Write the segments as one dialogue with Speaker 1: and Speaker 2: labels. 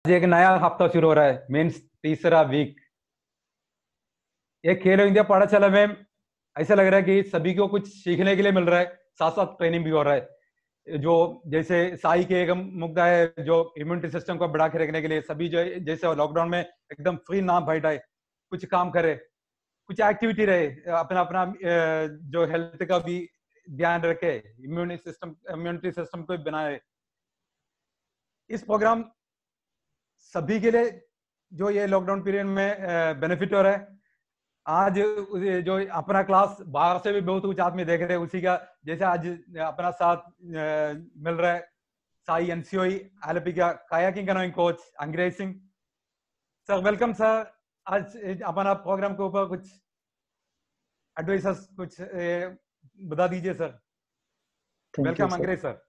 Speaker 1: एक नया हफ्ता शुरू हो रहा है, मीन्स तीसरा वीक। ये खेलो इंडिया पाठशाला में ऐसा लग रहा है कि सभी को कुछ सीखने के लिए मिल रहा है, साथ साथ ट्रेनिंग भी हो रहा है। जो जैसे साई के एक मुद्दा है, जो इम्यूनिटी सिस्टम को बढ़ा के रखने के लिए सभी जो जैसे लॉकडाउन में एकदम फ्री ना बैठाए, कुछ काम करे, कुछ एक्टिविटी रहे, अपना अपना जो हेल्थ का भी ध्यान रखे, इम्यूनिटी सिस्टम को भी बनाए। इस प्रोग्राम सभी के लिए जो ये लॉकडाउन पीरियड में बेनिफिट हो रहा है। आज जो अपना क्लास बाहर से भी बहुत कुछ आदमी देख रहे हैं, उसी का जैसे आज अपना साथ मिल रहा है साई एनसीओई एलपी का कायाकिंग कनोइंग कोच अंग्रेज सिंह सर। Welcome sir. आज अपना प्रोग्राम के ऊपर कुछ एडवाइस कुछ बता दीजिए सर। वेलकम अंग्रेज sir.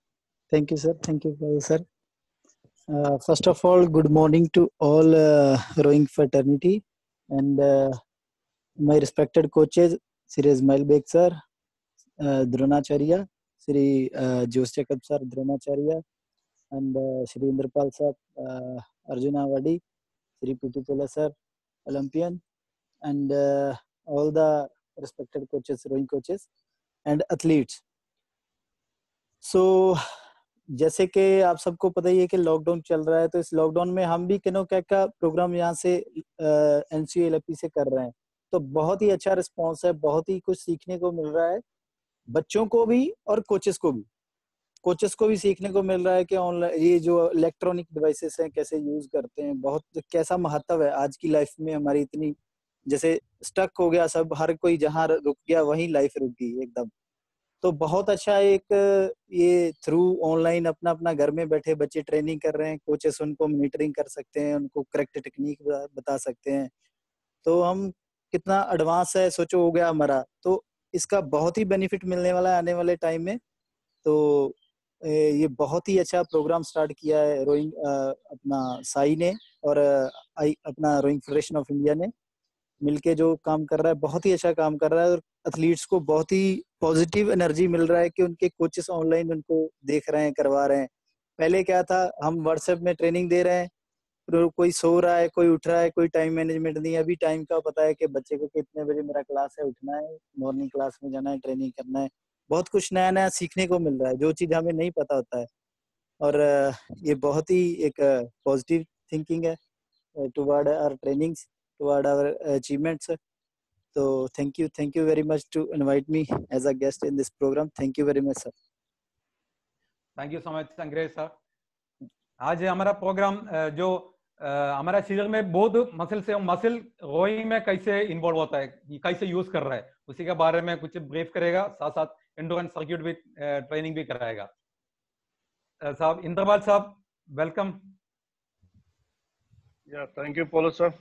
Speaker 2: Thank you, sir. Thank you, sir. First of all, good morning to all rowing fraternity and my respected coaches, Sri Ismail Beg sir, Dronacharya, Sri Jose Jacob sir, Dronacharya, and Sri Indrapal sir, Arjuna Wadi, Sri P.T. Chola sir, Olympian, and all the respected coaches, rowing coaches, and athletes. So, जैसे कि आप सबको पता ही है कि lockdown चल रहा है, तो इस लॉकडाउन में हम भी किनो कैक का प्रोग्राम यहाँ से एनसीएलपी से कर रहे हैं। तो बहुत ही अच्छा रिस्पांस है, बहुत ही कुछ सीखने को मिल रहा है बच्चों को भी और कोचेस को भी। कोचेस को भी सीखने को मिल रहा है कि ऑनलाइन ये जो इलेक्ट्रॉनिक डिवाइसेस हैं कैसे यूज करते हैं, बहुत कैसा महत्व है आज की लाइफ में हमारी। इतनी जैसे स्टक हो गया सब, हर कोई जहाँ रुक गया वहीं लाइफ रुक गई एकदम। तो बहुत अच्छा एक ये थ्रू ऑनलाइन अपना अपना घर में बैठे बच्चे ट्रेनिंग कर रहे हैं, कोचेस उनको मॉनिटरिंग कर सकते हैं, उनको करेक्ट टेक्निक बता सकते हैं। तो हम कितना एडवांस है सोचो हो गया हमारा। तो इसका बहुत ही बेनिफिट मिलने वाला है आने वाले टाइम में। तो ये बहुत ही अच्छा प्रोग्राम स्टार्ट किया है रोइंग अपना साई ने और अपना रोइंग फेडरेशन ऑफ इंडिया ने मिलके जो काम कर रहा है, बहुत ही अच्छा काम कर रहा है। और एथलीट्स को बहुत ही पॉजिटिव एनर्जी मिल रहा है कि उनके कोचेस ऑनलाइन उनको देख रहे हैं, करवा रहे हैं। पहले क्या था, हम व्हाट्सएप में ट्रेनिंग दे रहे हैं, कोई सो रहा है, कोई उठ रहा है, कोई टाइम मैनेजमेंट नहीं है। अभी टाइम का पता है कि बच्चे को कितने बजे मेरा क्लास है, उठना है, मॉर्निंग क्लास में जाना है, ट्रेनिंग करना है। बहुत कुछ नया नया सीखने को मिल रहा है जो चीज हमें नहीं पता होता है। और ये बहुत ही एक पॉजिटिव थिंकिंग है toward our trainings, toward our achievements. So thank you very much to invite me as a guest in this program. Thank you very much, sir.
Speaker 1: Thank you so much अंग्रेज sir. आज हमारा programme जो हमारा शरीर में बहुत muscles है, muscle rowing में कैसे इन्वॉल्व होता है, कैसे यूज कर रहा है, उसी के बारे में कुछ ब्रीफ करेगा, साथ साथ एंडोरेंस सर्किट भी ट्रेनिंग भी कराएगा। साहब इंद्रपाल साहब, welcome.
Speaker 3: Yeah, thank you, Paulo sir.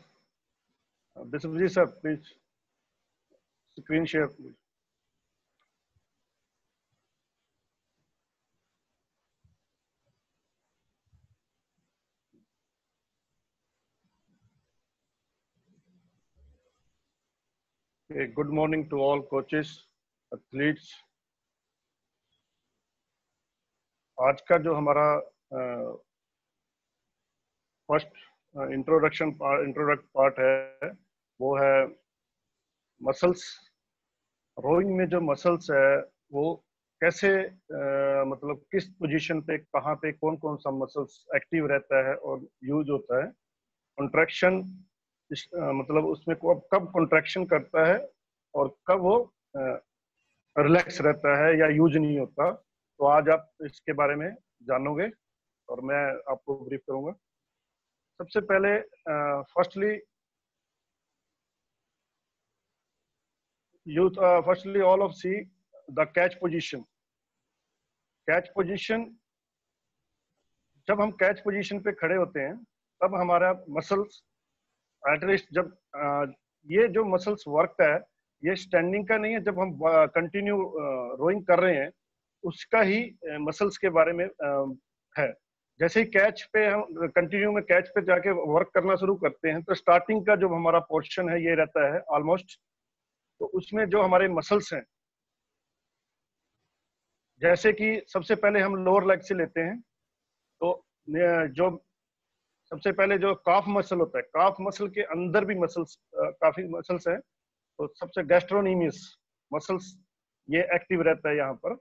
Speaker 3: Biswajit sir, please screen share, please. Okay, good morning to all coaches, athletes. आज का जो हमारा फर्स्ट इंट्रोडक्ट पार्ट है वो है मसल्स। रोइंग में जो मसल्स है वो कैसे मतलब किस पोजीशन पे, कहाँ पे, कौन कौन सा मसल्स एक्टिव रहता है और यूज होता है। कॉन्ट्रैक्शन मतलब उसमें कब कॉन्ट्रैक्शन करता है और कब वो रिलैक्स रहता है या यूज नहीं होता। तो आज आप इसके बारे में जानोगे और मैं आपको ब्रीफ करूंगा। सबसे पहले firstly all of see the catch position. Catch position, जब हम कैच पोजीशन पे खड़े होते हैं तब हमारा मसल्स एटलीस्ट जब ये जो मसल्स वर्क है ये स्टैंडिंग का नहीं है, जब हम कंटिन्यू रोइंग कर रहे हैं उसका ही मसल्स के बारे में है। जैसे ही कैच पे हम कंटिन्यू में कैच पे जाके वर्क करना शुरू करते हैं तो स्टार्टिंग का जो हमारा पोर्शन है ये रहता है ऑलमोस्ट। तो उसमें जो हमारे मसल्स हैं, जैसे कि सबसे पहले हम लोअर लेग से लेते हैं, तो जो सबसे पहले जो काफ मसल होता है, काफ मसल के अंदर भी मसल्स काफी मसल्स हैं, तो सबसे गैस्ट्रोनीमियस मसल्स ये एक्टिव रहता है यहाँ पर।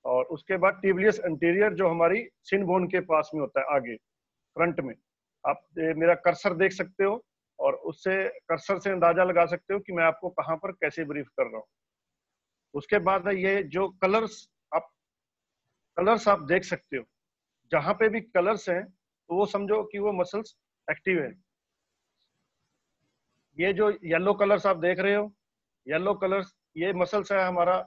Speaker 3: और उसके बाद टिबियस एंटीरियर जो हमारी शिन बोन के पास में होता है, आगे फ्रंट में। आप मेरा कर्सर देख सकते हो और उससे कर्सर से अंदाजा लगा सकते हो कि मैं आपको कहाँ पर कैसे ब्रीफ कर रहा हूँ। उसके बाद है ये जो कलर्स आप देख सकते हो, जहां पे भी कलर्स हैं तो वो समझो कि वो मसल्स एक्टिव है। ये जो येलो कलर्स आप देख रहे हो, येलो कलर्स ये मसल्स है हमारा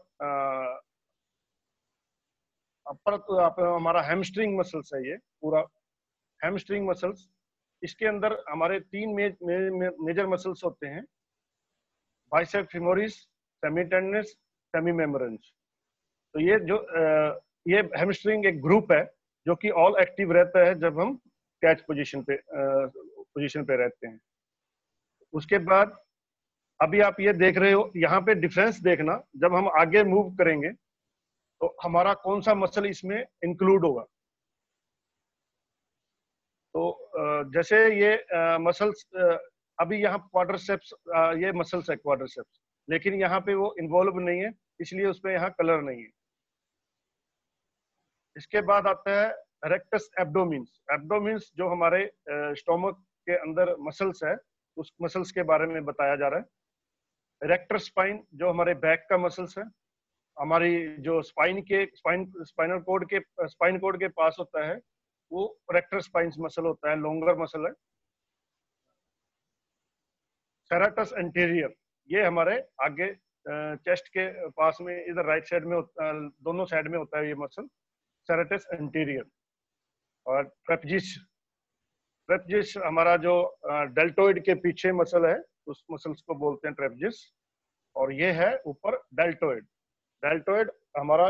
Speaker 3: अपर, तो आप हमारा हैमस्ट्रिंग मसल्स है, ये पूरा हैमस्ट्रिंग मसल्स। इसके अंदर हमारे तीन मेजर मसल्स होते हैं, बाइसेप फेमोरिस, सेमीटेंडनस, सेमीमेम्ब्रेनस। तो ये जो ये हैमस्ट्रिंग एक ग्रुप है जो कि ऑल एक्टिव रहता है जब हम कैच पोजीशन पे रहते हैं। उसके बाद अभी आप ये देख रहे हो, यहाँ पे डिफरेंस देखना, जब हम आगे मूव करेंगे तो हमारा कौन सा मसल इसमें इंक्लूड होगा। तो जैसे ये मसल्स अभी यहाँ क्वाड्रिसेप्स, ये मसल्स है क्वाड्रिसेप्स, लेकिन यहाँ पे वो इन्वॉल्व नहीं है, इसलिए उसमें यहाँ कलर नहीं है। इसके बाद आता है रेक्टस एब्डोमिन्स। एब्डोमिन्स जो हमारे स्टोमक के अंदर मसल्स है, उस मसल्स के बारे में बताया जा रहा है। रेक्टर स्पाइन जो हमारे बैक का मसल्स है, हमारी जो स्पाइनल कोड के पास होता है, वो रेक्टर स्पाइन्स मसल होता है, लॉन्गर मसल है। सेरेटस एंटीरियर ये हमारे आगे चेस्ट के पास में, इधर राइट साइड में दोनों साइड में होता है ये मसल, सेरेटस एंटीरियर। और ट्रेपजिस हमारा जो डेल्टोइड के पीछे मसल है, उस मसल्स को बोलते हैं ट्रेपजिस। और ये है ऊपर डेल्टोइड। डेल्टोइड हमारा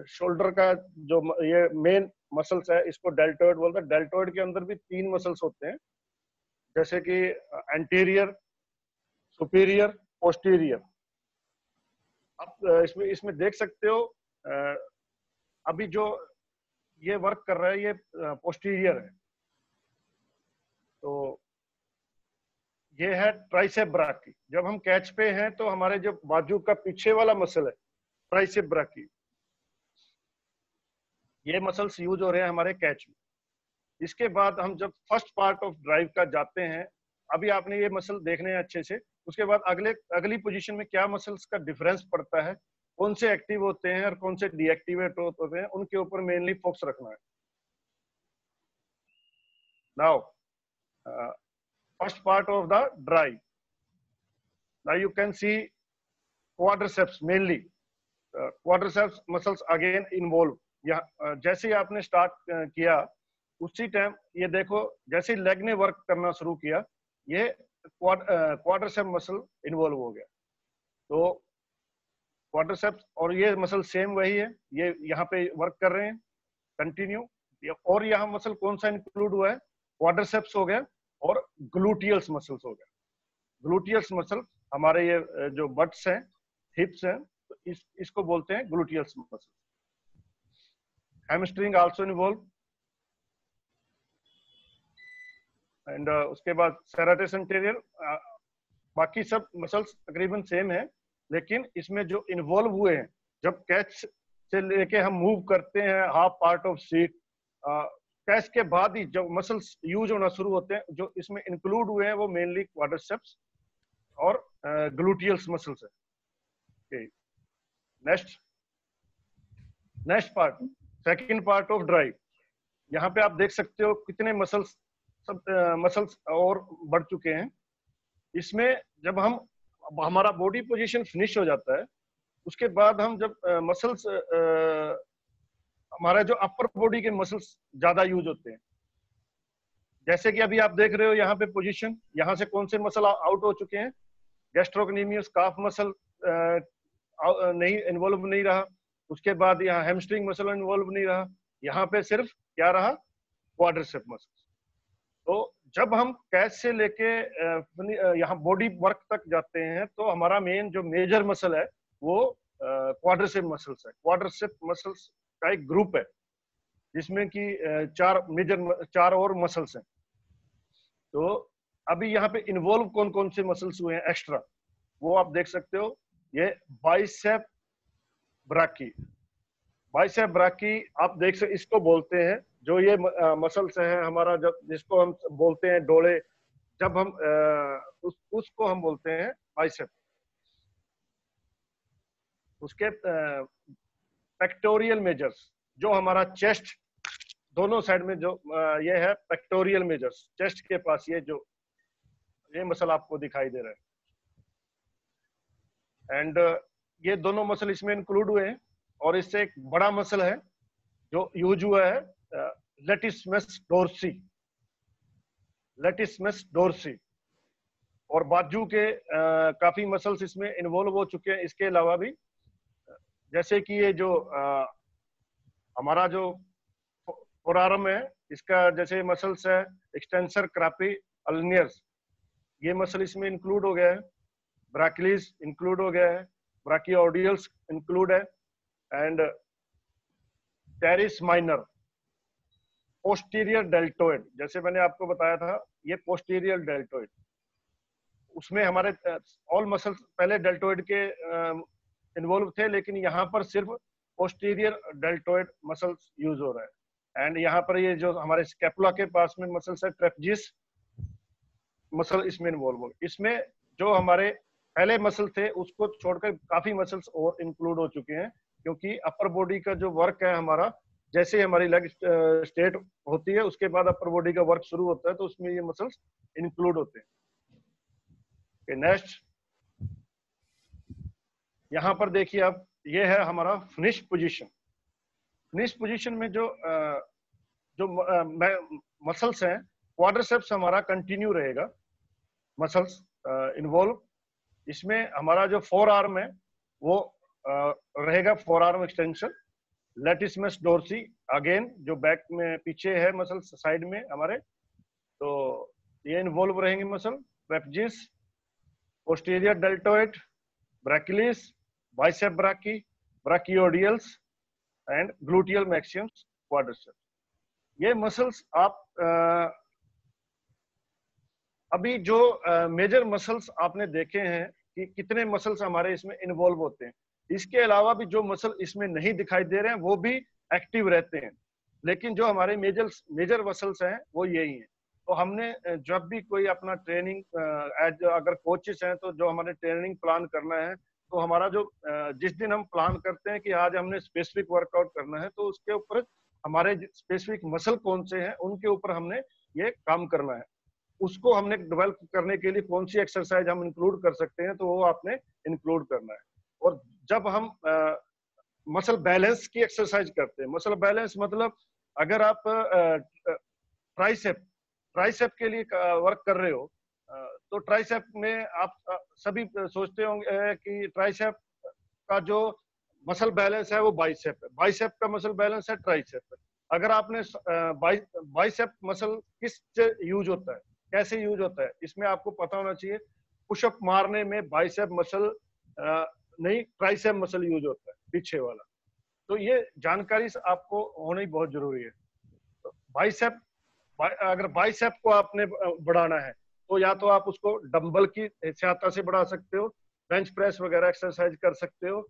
Speaker 3: शोल्डर का जो ये मेन मसल्स है, इसको डेल्टोइड बोलते हैं। डेल्टोइड के अंदर भी तीन मसल्स होते हैं, जैसे कि एंटीरियर, सुपीरियर, पोस्टीरियर। आप इसमें देख सकते हो, अभी जो ये वर्क कर रहा है ये पोस्टीरियर है। तो ये है ट्राइसेप ब्राकी। जब हम कैच पे हैं तो हमारे जो बाजू का पीछे वाला मसल है ट्राइसेप ब्राकी, ये मसल्स यूज हो रहे हैं हमारे कैच में। इसके बाद हम जब फर्स्ट पार्ट ऑफ ड्राइव का जाते हैं, अभी आपने ये मसल देखने हैं अच्छे से, उसके बाद अगली पोजीशन में क्या मसल्स का डिफरेंस पड़ता है, कौन से एक्टिव होते हैं और कौन से डीएक्टिवेट होते हैं, उनके ऊपर मेनली फोकस रखना है। Now first part of the drive, now you can see quadriceps mainly. Quadriceps muscles again involve. जैसे ही आपने स्टार्ट किया उसी टाइम ये देखो, जैसे लेग ने वर्क करना शुरू किया, ये क्वाड्रिसेप मसल इन्वॉल्व हो गया। तो क्वाड्रिसेप्स और ये मसल सेम वही है, ये यहाँ पे वर्क कर रहे हैं कंटिन्यू। और यहाँ मसल कौन सा इंक्लूड हुआ है, क्वाड्रिसेप्स हो गया और ग्लूटियल्स मसल्स हो गया। ग्लूटियल्स मसल हमारे ये जो बट्स हैं, हिप्स हैं, तो इसको बोलते हैं gluteals muscle. Hamstring also involve. And उसके बाद सेरेटस एंटीरियर। बाकी सब मसल्स तकरीबन सेम है, लेकिन इसमें जो इन्वॉल्व हुए हैं, जब कैच से लेके हम मूव करते हैं half part of seat, catch के बाद ही जो मसल्स यूज होना शुरू होते हैं, जो इसमें इंक्लूड हुए हैं वो मेनली क्वाड्रिसेप्स और ग्लूटियल्स मसल्स है। Next part, second part of drive. यहाँ पे आप देख सकते हो कितने मसल्स और बढ़ चुके हैं। इसमें जब हमारा बॉडी पोजीशन फिनिश हो जाता है, उसके बाद हम जब मसल्स, हमारा जो अपर बॉडी के मसल्स ज्यादा यूज होते हैं, जैसे कि अभी आप देख रहे हो यहाँ पे पोजीशन, यहाँ से कौन से मसल आउट हो चुके हैं, गैस्ट्रोक्नेमियस काफ मसल नहीं इन्वॉल्व नहीं रहा। उसके बाद यहाँ हैमस्ट्रिंग मसल इन्वॉल्व नहीं रहा, यहाँ पे सिर्फ क्या रहा, क्वाड्रिसेप मसल। तो जब हम कैच से लेके यहाँ बॉडी वर्क तक जाते हैं, तो हमारा मेन जो मेजर मसल है वो क्वाड्रिसेप मसल्स है। क्वाड्रिसेप मसल्स का एक ग्रुप है जिसमें कि चार और मसल्स हैं। तो अभी यहाँ पे इन्वॉल्व कौन कौन से मसल्स हुए हैं एक्स्ट्रा, वो आप देख सकते हो। ये बाइसेप ब्राकी, बाइसेप ब्राकी आप देख सकते, इसको बोलते हैं जो ये मसल्स है हमारा, जब जिसको हम बोलते हैं डोले, जब हम उसको हम बोलते हैं बाइसेप। उसके पेक्टोरियल मेजर्स, जो हमारा चेस्ट दोनों साइड में जो ये है पेक्टोरियल मेजर्स, चेस्ट के पास ये मसल आपको दिखाई दे रहा है, एंड ये दोनों मसल इसमें इंक्लूड हुए हैं। और इससे एक बड़ा मसल है जो यूज हुआ है, लेटिसमस डोर्सी, लेटिसमस डोर्सी। और बाजू के काफी मसल्स इसमें इन्वॉल्व हो चुके हैं। इसके अलावा भी जैसे कि ये जो हमारा जो फोरआर्म है, इसका जैसे मसल्स है एक्सटेंसर क्रापी अल्नियर्स, ये मसल इसमें इंक्लूड हो गया है। ब्राकिलीज इंक्लूड हो गया है, ब्राकियोडियल्स इंक्लूड है, and teres minor, posterior deltoid, जैसे मैंने आपको बताया था ये पोस्टीरियर डेल्टोइड, उसमें हमारे ऑल मसल्स पहले डेल्टोइड के इन्वॉल्व थे, लेकिन यहाँ पर सिर्फ पोस्टीरियर डेल्टोइड मसल्स यूज हो रहा है। एंड यहाँ पर ये जो हमारे स्कैपुला के पास में मसल्स है ट्रेपेजिस मसल इसमें इन्वॉल्व हो। इसमें जो हमारे पहले मसल थे उसको छोड़कर काफी मसल्स और इंक्लूड हो चुके हैं, क्योंकि अपर बॉडी का जो वर्क है हमारा, जैसे हमारी लेग स्टेट होती है उसके बाद अपर बॉडी का वर्क शुरू होता है, तो उसमें ये मसल्स इंक्लूड होते हैं। नेक्स्ट यहाँ पर देखिए आप, ये है हमारा फिनिश पोजीशन। फिनिश पोजीशन में जो मसल्स हैं, क्वाड्रिसेप्स हमारा कंटिन्यू रहेगा, मसल्स इन्वॉल्व। इसमें हमारा जो फोर आर्म है वो रहेगा four arm extension. Latissimus dorsi again जो बैक में पीछे है मसल साइड में हमारे, तो ये इन्वॉल्व रहेंगे muscle. Trapezius, posterior deltoid, brachialis, bicep brachii, brachioradialis and gluteal maximus quadriceps. ये मसल्स आप अभी जो मेजर मसल्स आपने देखे हैं कि कितने मसल्स हमारे इसमें इन्वॉल्व होते हैं। इसके अलावा भी जो मसल इसमें नहीं दिखाई दे रहे हैं वो भी एक्टिव रहते हैं, लेकिन जो हमारे मेजर मसल्स हैं वो यही हैं। तो हमने जब भी कोई अपना ट्रेनिंग एज अगर कोचेस हैं, तो जो हमारे ट्रेनिंग प्लान करना है, तो हमारा जो जिस दिन हम प्लान करते हैं कि आज हमने स्पेसिफिक वर्कआउट करना है, तो उसके ऊपर हमारे स्पेसिफिक मसल कौन से हैं उनके ऊपर हमने ये काम करना है। उसको हमने डेवलप करने के लिए कौन सी एक्सरसाइज हम इंक्लूड कर सकते हैं, तो वो आपने इंक्लूड करना है। और जब हम मसल बैलेंस की एक्सरसाइज करते हैं, मसल बैलेंस मतलब अगर आप ट्राइसेप के लिए वर्क कर रहे हो, तो ट्राइसेप में आप सभी सोचते होंगे कि ट्राइसेप का जो मसल बैलेंस है वो बाइसेप है, बाइसेप का मसल बैलेंस है ट्राइसेप है। अगर आपने बाइसेप मसल किस यूज होता है, कैसे यूज होता है, इसमें आपको पता होना चाहिए। पुशअप मारने में बाइसेप मसल नहीं, ट्राइसेप मसल यूज होता है, पीछे वाला। तो ये जानकारी आपको होनी बहुत जरूरी है। तो बाइसेप, अगर बाइसेप को आपने बढ़ाना है, तो या तो आप उसको डंबल की सहायता से बढ़ा सकते हो, बेंच प्रेस वगैरह एक्सरसाइज कर सकते हो।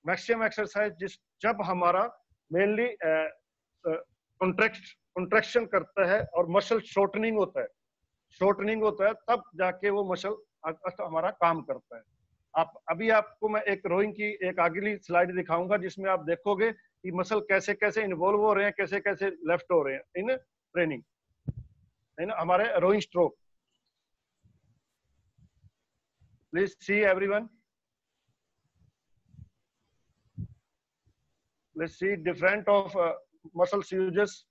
Speaker 3: मैक्सिमम एक्सरसाइज जब हमारा मेनली कॉन्ट्रैक्शन करता है और मसल शॉर्टनिंग होता है, तब जाके वो मसल हमारा काम करता है। आपको मैं एक रोइंग की एक अगली स्लाइड दिखाऊंगा, जिसमें आप देखोगे कि मसल कैसे कैसे इन्वॉल्व हो रहे हैं, कैसे कैसे लेफ्ट हो रहे हैं इन ट्रेनिंग, इन हमारे rowing stroke. Please see everyone, let's see different of muscles uses.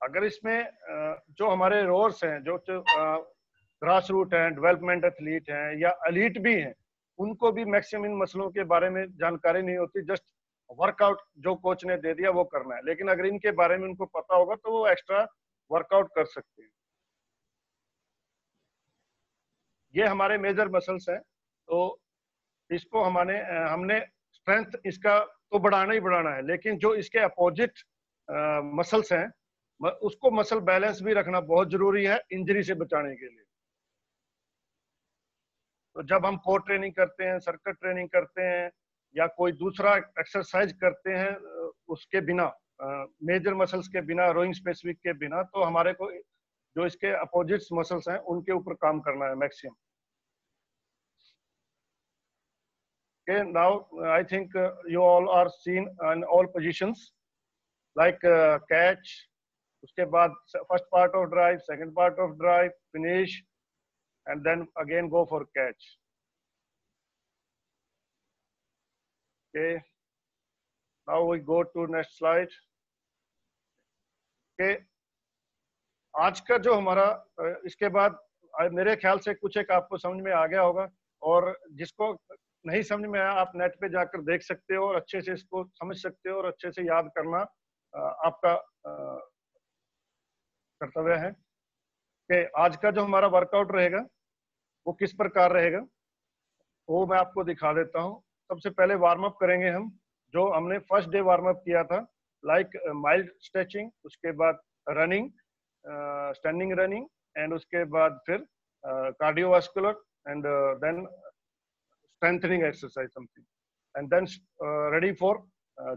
Speaker 3: अगर इसमें जो हमारे रोअर्स हैं, जो ग्रास रूट हैं, डेवलपमेंट एथलीट हैं या एलीट भी हैं, उनको भी मैक्सिमम इन मसलों के बारे में जानकारी नहीं होती। जस्ट वर्कआउट जो कोच ने दे दिया वो करना है, लेकिन अगर इनके बारे में उनको पता होगा तो वो एक्स्ट्रा वर्कआउट कर सकते हैं। ये हमारे मेजर मसल्स हैं, तो इसको हमने स्ट्रेंथ इसका तो बढ़ाना ही बढ़ाना है, लेकिन जो इसके अपोजिट मसल्स हैं उसको मसल बैलेंस भी रखना बहुत जरूरी है इंजरी से बचाने के लिए। तो जब हम कोर ट्रेनिंग करते हैं, सर्किट ट्रेनिंग करते हैं या कोई दूसरा एक्सरसाइज करते हैं उसके बिना, मेजर मसल्स के बिना, रोइंग स्पेसिफिक के बिना, तो हमारे को जो इसके अपोजिट मसल्स हैं उनके ऊपर काम करना है maximum. Okay, now I think you all are seen in all positions like catch, उसके बाद first part of drive, second part of drive, finish, and then again go for catch. Okay, now we go to next slide. Okay, आज का जो हमारा इसके बाद मेरे ख्याल से कुछ एक आपको समझ में आ गया होगा, और जिसको नहीं समझ में आया आप नेट पे जाकर देख सकते हो और अच्छे से इसको समझ सकते हो और अच्छे से याद करना आपका कर्तव्य है। कि आज का जो हमारा वर्कआउट रहेगा वो किस प्रकार रहेगा वो मैं आपको दिखा देता हूँ। सबसे पहले वार्म अप करेंगे हम, जो हमने फर्स्ट डे वार्म अप किया था, लाइक माइल्ड स्ट्रेचिंग, उसके बाद रनिंग, स्टैंडिंग रनिंग, एंड उसके बाद फिर cardiovascular and then strengthening exercise something, and then ready for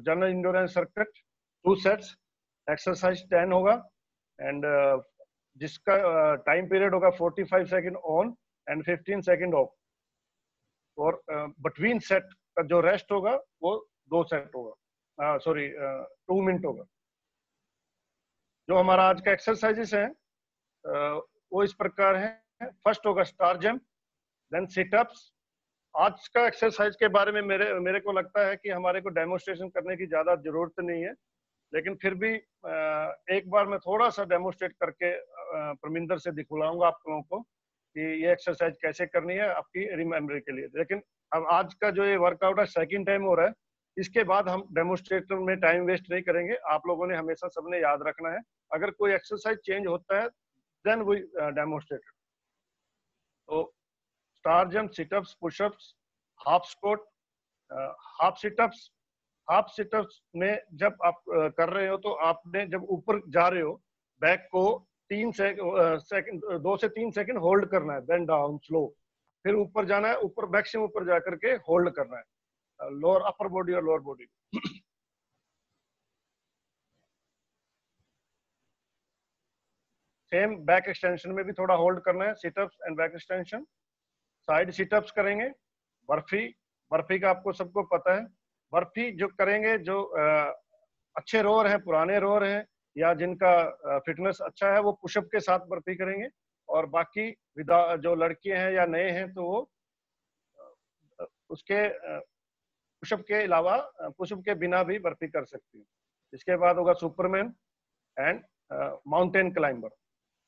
Speaker 3: general endurance circuit, 2 sets, exercise 10 होगा, and जिसका टाइम पीरियड होगा 45 second on and 15 second of, और बिटवीन सेट का जो रेस्ट होगा वो 2 सेट होगा, 2 मिनट होगा। जो हमारा आज का एक्सरसाइजेस है वो इस प्रकार है। फर्स्ट होगा स्टार जंप, देन सिटअप्स। आज का एक्सरसाइज के बारे में मेरे को लगता है कि हमारे को डेमोन्स्ट्रेशन करने की ज्यादा जरूरत नहीं है, लेकिन फिर भी एक बार मैं थोड़ा सा डेमोन्स्ट्रेट करके परमिंदर से दिखलाऊंगा आप लोगों को कि ये एक्सरसाइज कैसे करनी है आपकी रिमेम्बरी के लिए। लेकिन अब आज का जो ये वर्कआउट है सेकंड टाइम हो रहा है, इसके बाद हम डेमोन्स्ट्रेटर में टाइम वेस्ट नहीं करेंगे। आप लोगों ने हमेशा सबने याद रखना है, अगर कोई एक्सरसाइज चेंज होता है देन वी डेमोन्स्ट्रेट। तो star jump, situps, pushups, half squat, half situps. Half sit-ups में जब आप कर रहे हो तो आपने जब ऊपर जा रहे हो बैक को 2 से 3 सेकंड होल्ड करना है, देन डाउन स्लो, फिर ऊपर जाना है, ऊपर मैक्सिमम ऊपर जा करके होल्ड करना है, लोअर अपर बॉडी और lower body. Same back extension में भी थोड़ा होल्ड करना है, sit-ups and back extension. Side sit-ups करेंगे, बर्फी का आपको सबको पता है। बर्फी जो करेंगे, जो अच्छे रोअर हैं, पुराने रोअर हैं, या जिनका फिटनेस अच्छा है, वो पुशअप के साथ बर्फी करेंगे, और बाकी जो लड़कियां हैं या नए हैं तो वो उसके पुशअप के अलावा पुशअप के बिना भी बर्फी कर सकती है। इसके बाद होगा सुपरमैन एंड माउंटेन क्लाइंबर।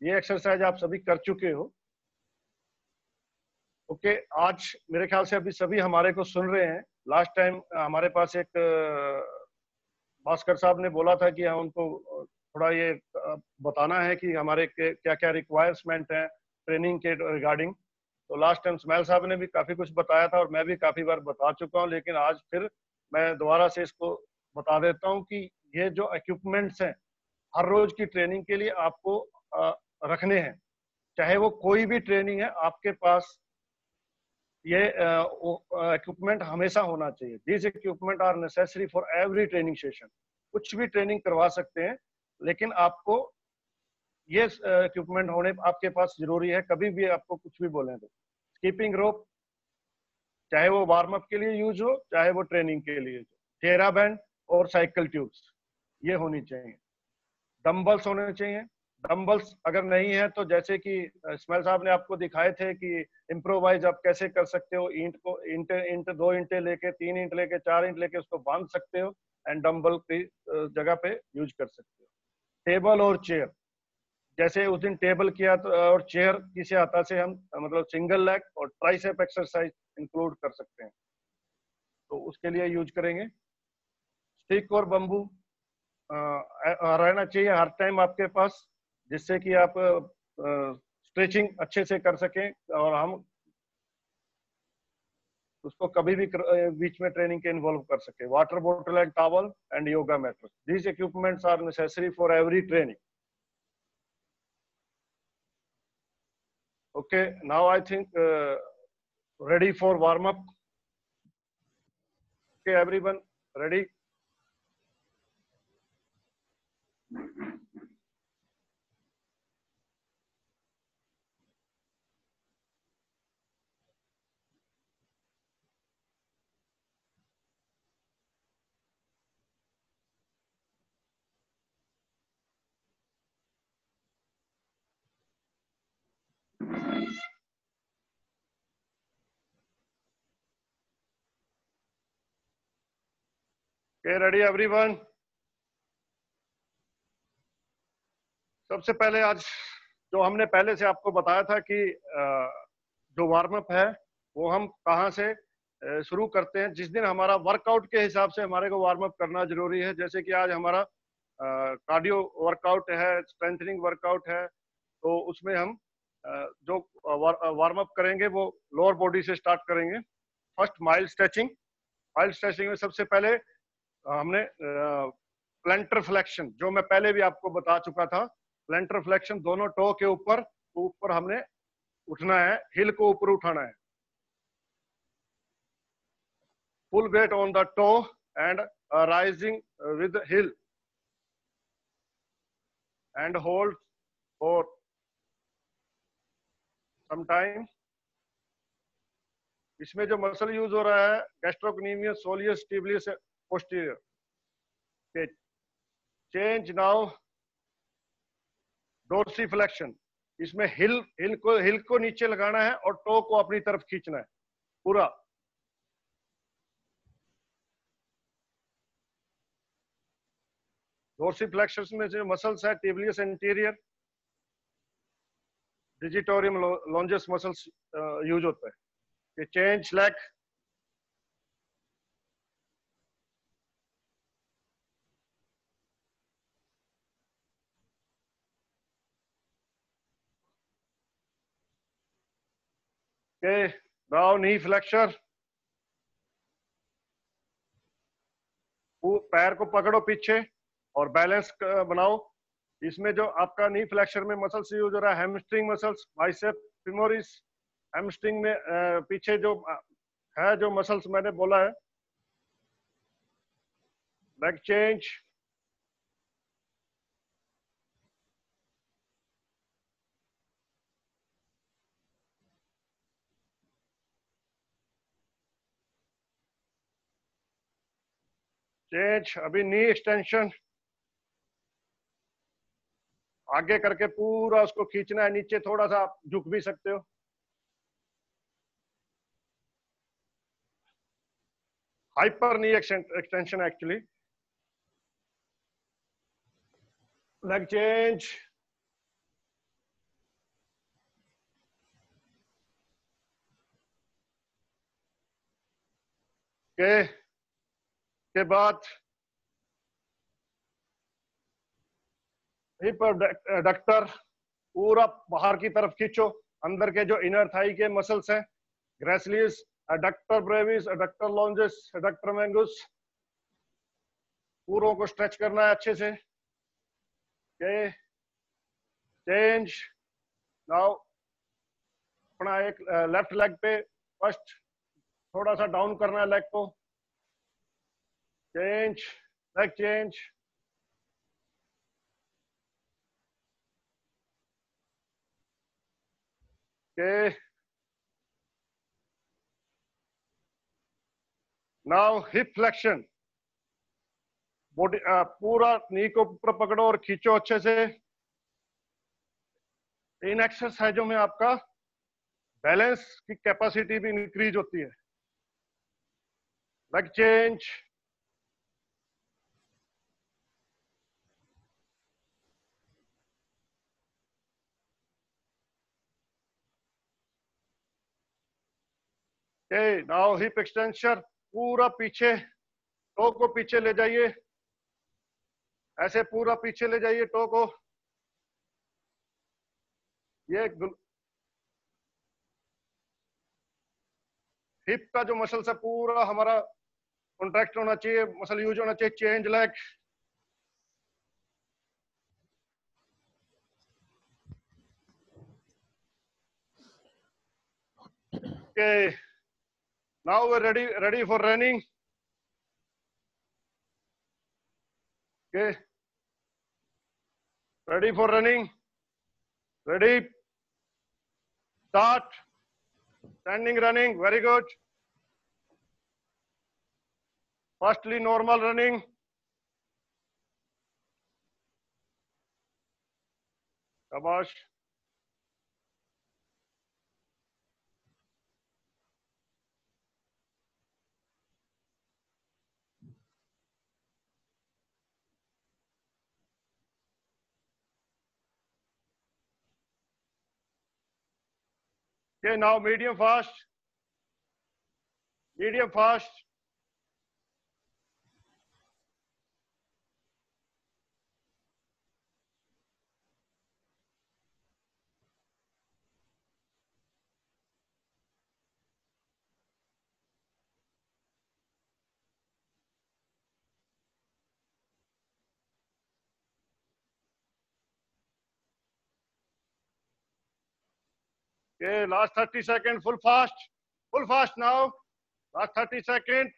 Speaker 3: ये एक्सरसाइज आप सभी कर चुके हो। ओके, आज मेरे ख्याल से अभी सभी हमारे को सुन रहे हैं। लास्ट टाइम हमारे पास एक भास्कर साहब ने बोला था कि हम उनको थोड़ा ये बताना है कि हमारे क्या क्या रिक्वायरमेंट है ट्रेनिंग के रिगार्डिंग। तो लास्ट टाइम स्मैल साहब ने भी काफी कुछ बताया था और मैं भी काफी बार बता चुका हूँ, लेकिन आज फिर मैं दोबारा से इसको बता देता हूँ कि ये जो इक्विपमेंट्स हैं हर रोज की ट्रेनिंग के लिए आपको रखने हैं। चाहे वो कोई भी ट्रेनिंग है, आपके पास ये इक्विपमेंट हमेशा होना चाहिए। This equipment are necessary for every training session. कुछ भी ट्रेनिंग करवा सकते हैं, लेकिन आपको ये इक्विपमेंट होने आपके पास जरूरी है। कभी भी आपको कुछ भी बोले तो स्कीपिंग रोप, चाहे वो वार्म अप के लिए यूज हो, चाहे वो ट्रेनिंग के लिए, टेरा बैंड और साइकिल ट्यूब्स ये होनी चाहिए। डंबल्स होने चाहिए। डंबल्स अगर नहीं है तो जैसे कि इस्माइल साहब ने आपको दिखाए थे कि इम्प्रोवाइज आप कैसे कर सकते हो। ईंट को ईंट 2 ईंटें लेके, 3 ईंट लेके, 4 ईंट लेके उसको बांध सकते हो एंड डंबल की जगह पे यूज कर सकते हो। टेबल और चेयर, जैसे उस दिन टेबल किया तो, और चेयर की सहायता से हम मतलब सिंगल लेग और ट्राइसेप एक्सरसाइज इंक्लूड कर सकते हैं, तो उसके लिए यूज करेंगे। स्टिक और बम्बू रहना चाहिए हर टाइम आपके पास, जिससे कि आप स्ट्रेचिंग अच्छे से कर सकें और हम उसको कभी भी बीच में ट्रेनिंग के इन्वॉल्व कर सके। Water bottle and towel and yoga mattress, these equipments are necessary for every training. Okay, now I think ready for warm up. Okay, everyone ready? Okay, ready everyone? सबसे पहले आज जो हमने पहले से आपको बताया था कि जो वार्म अप है वो हम कहाँ से शुरू करते हैं। जिस दिन हमारा वर्कआउट के हिसाब से हमारे को वार्म अप करना जरूरी है। जैसे कि आज हमारा कार्डियो वर्कआउट है, स्ट्रेंथनिंग वर्कआउट है, तो उसमें हम जो वार्म अप करेंगे वो लोअर बॉडी से स्टार्ट करेंगे। First mild stretching. Mild stretching में सबसे पहले हमने प्लेंटर फ्लेक्शन, जो मैं पहले भी आपको बता चुका था। प्लेंटर फ्लेक्शन, दोनों टो के ऊपर हमने उठना है, हिल को ऊपर उठाना है। Full weight on the toe and rising with heel and hold for some time. इसमें जो मसल यूज हो रहा है gastrocnemius soleus tibialis posterior. Change now dorsiflexion. इसमें हिल को नीचे लगाना है और टो को अपनी तरफ खींचना है पूरा। डोर्सिफ्लेक्शन में जो मसल्स है टिबियस एंटीरियर, डिजिटोरियम लॉन्जस मसल्स यूज होता है। ये change leg. Okay, now knee flexor। पैर को पकड़ो पीछे और बैलेंस बनाओ। इसमें जो आपका नी फ्लेक्सर में मसल्स यूज हो रहा है, hamstring muscles, bicep femoris. Hamstring में पीछे जो है जो मसल्स मैंने बोला है। Leg change. चेंज। अभी नी एक्सटेंशन, आगे करके पूरा उसको खींचना है। नीचे थोड़ा सा आप झुक भी सकते हो। हाइपर नी एक्सटेंशन एक्चुअली। Leg change. के बाद हिप डक्टर पूरा बाहर की तरफ खींचो। अंदर के जो इनर थाई के मसल्स हैं, ग्रेसिलियस, एडक्टर ब्रेविस, एडक्टर लॉन्जिस, एडक्टर मैंगुस, पूरों को स्ट्रेच करना है अच्छे से। Okay, change. नाउ अपना एक लेफ्ट लेग पे फर्स्ट थोड़ा सा डाउन करना है लेग को। Change, leg change. Okay, now hip flexion. Body पूरा नी को ऊपर पकड़ो और खींचो अच्छे से। इन एक्सरसाइजों में आपका बैलेंस की कैपेसिटी भी इंक्रीज होती है। Leg change. Okay, now hip extension. पूरा पीछे टो को पीछे ले जाइए, ऐसे पूरा पीछे ले जाइए टो को। ये हिप का जो मसल है पूरा हमारा कॉन्ट्रैक्ट होना चाहिए, मसल यूज होना चाहिए। Change leg, okay, now we're ready for running. Okay, ready for running, ready, start. Standing running, very good. Firstly normal running, shabash. Okay, now medium fast, medium fast. Okay, last 30 seconds, full fast now. Last 30 seconds.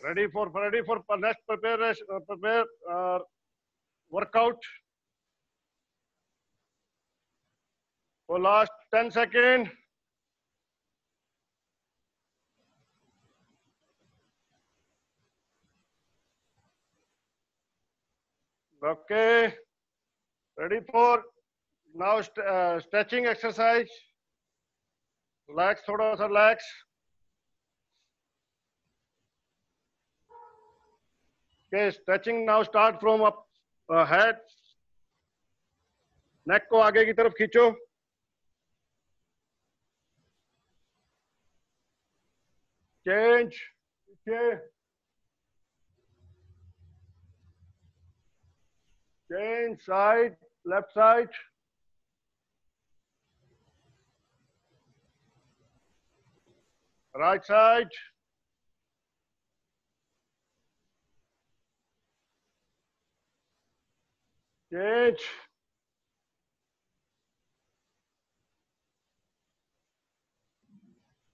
Speaker 3: Ready for next prepare workout. For last 10 seconds. Okay, ready for now stretching exercise. Relax, thoda sa relax. Okay, stretching now start from up head. नेक को आगे की तरफ खींचो। Change, change side, left side, right side, change,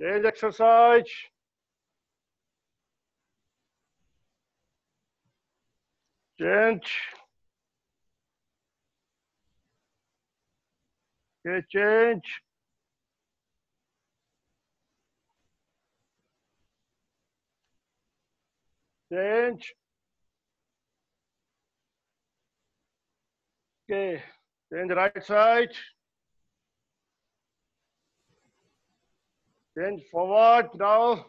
Speaker 3: change exercise, change, okay, change, change, okay, change right side, change forward now,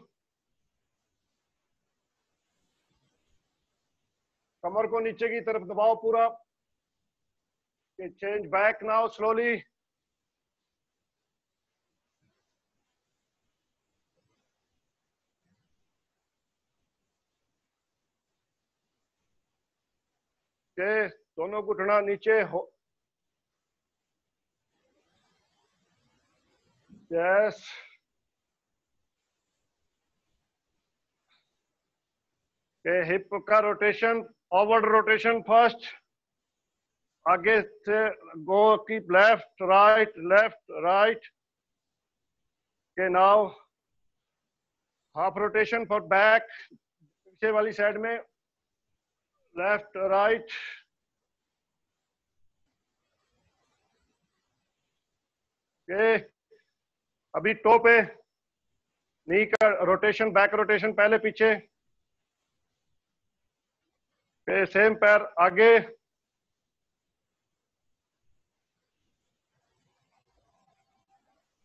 Speaker 3: कमर को नीचे की तरफ दबाओ पूरा, okay, change back now slowly, okay, दोनों घुटना नीचे हो, yes, okay, हिप का रोटेशन, फॉरवर्ड रोटेशन फर्स्ट, आगे से go keep left right, okay, now half rotation for back, पीछे वाली साइड में लेफ्ट राइट, okay, अभी टो पे नी का रोटेशन, बैक रोटेशन पहले पीछे, okay, सेम पैर आगे,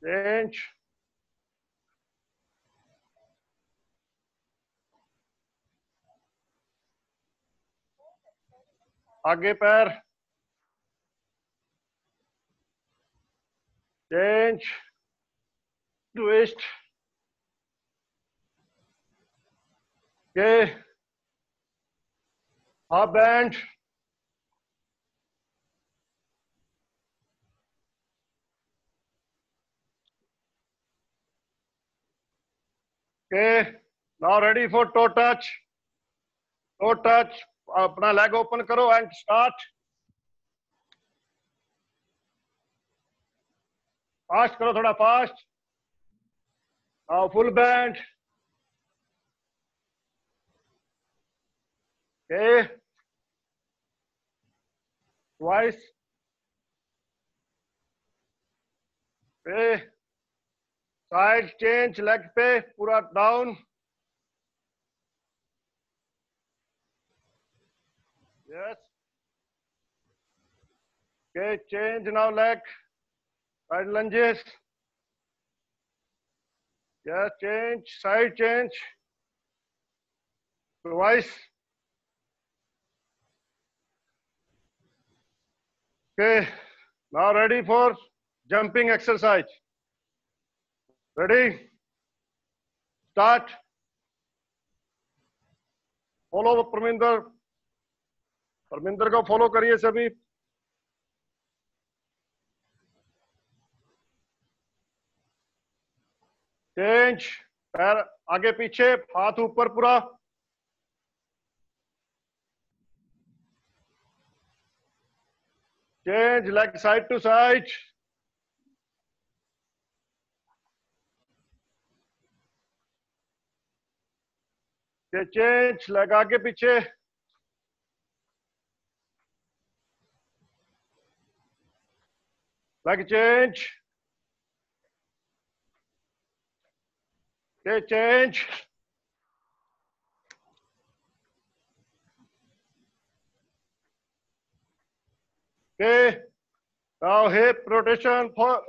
Speaker 3: चेंज, आगे पैर, change, twist, Okay. Half bend. Okay. Now ready for toe touch. Toe touch. अपना leg open करो and start. Fast करो थोड़ा fast. Now full bend. Okay. Twice. Okay. Side change leg पे पूरा down. Yes. Okay, change now leg. Side lunges. Yes, change, side change. Twice. Okay, now ready for jumping exercise. Ready? Start. Follow Parminder. Parminder को follow करिए सभी. Change. पैर आगे पीछे, हाथ ऊपर पूरा. Change leg side to side. Okay, change leg आगे पीछे. Leg change. Okay, change. Okay, now hip rotation for.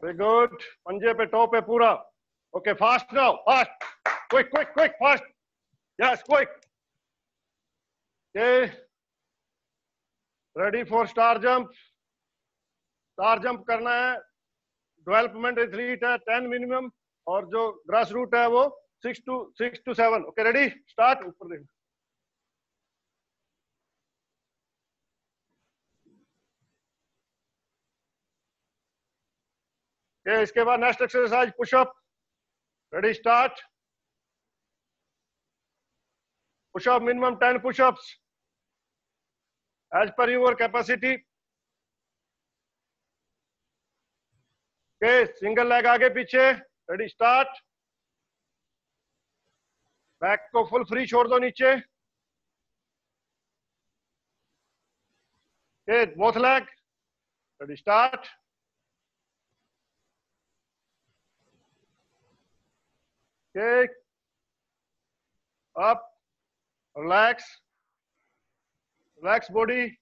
Speaker 3: Very good. पंजे पे toe पे पूरा. Okay, fast now. Fast. Quick, quick, quick, fast. Yes, quick. Okay. Ready for star jump. Star jump करना है. Development athlete है 10 minimum और जो grass root है वो 6 to 7. Okay, ready? Start. ऊपर देखो. Okay, इसके बाद next exercise push up. Ready? Start. Push up minimum 10 push ups. As per your capacity. Okay, single leg आगे पीछे. Ready? Start. Back को full free छोड़ दो नीचे. Okay, both leg. Ready? Start. Okay. Up. Relax. Relax body.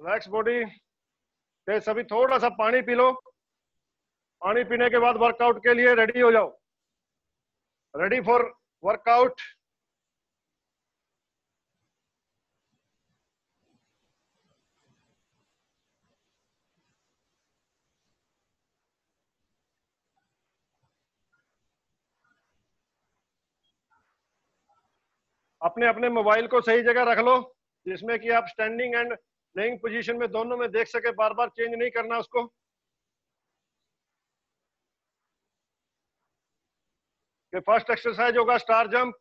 Speaker 3: Relax body. Okay, सभी थोड़ा सा पानी पी लो. पानी पीने के बाद वर्कआउट के लिए रेडी हो जाओ. Ready for workout. अपने अपने मोबाइल को सही जगह रख लो जिसमें कि आप स्टैंडिंग एंड लेइंग पोजीशन में दोनों में देख सके. बार बार चेंज नहीं करना उसको. कि फर्स्ट एक्सरसाइज होगा स्टार जंप.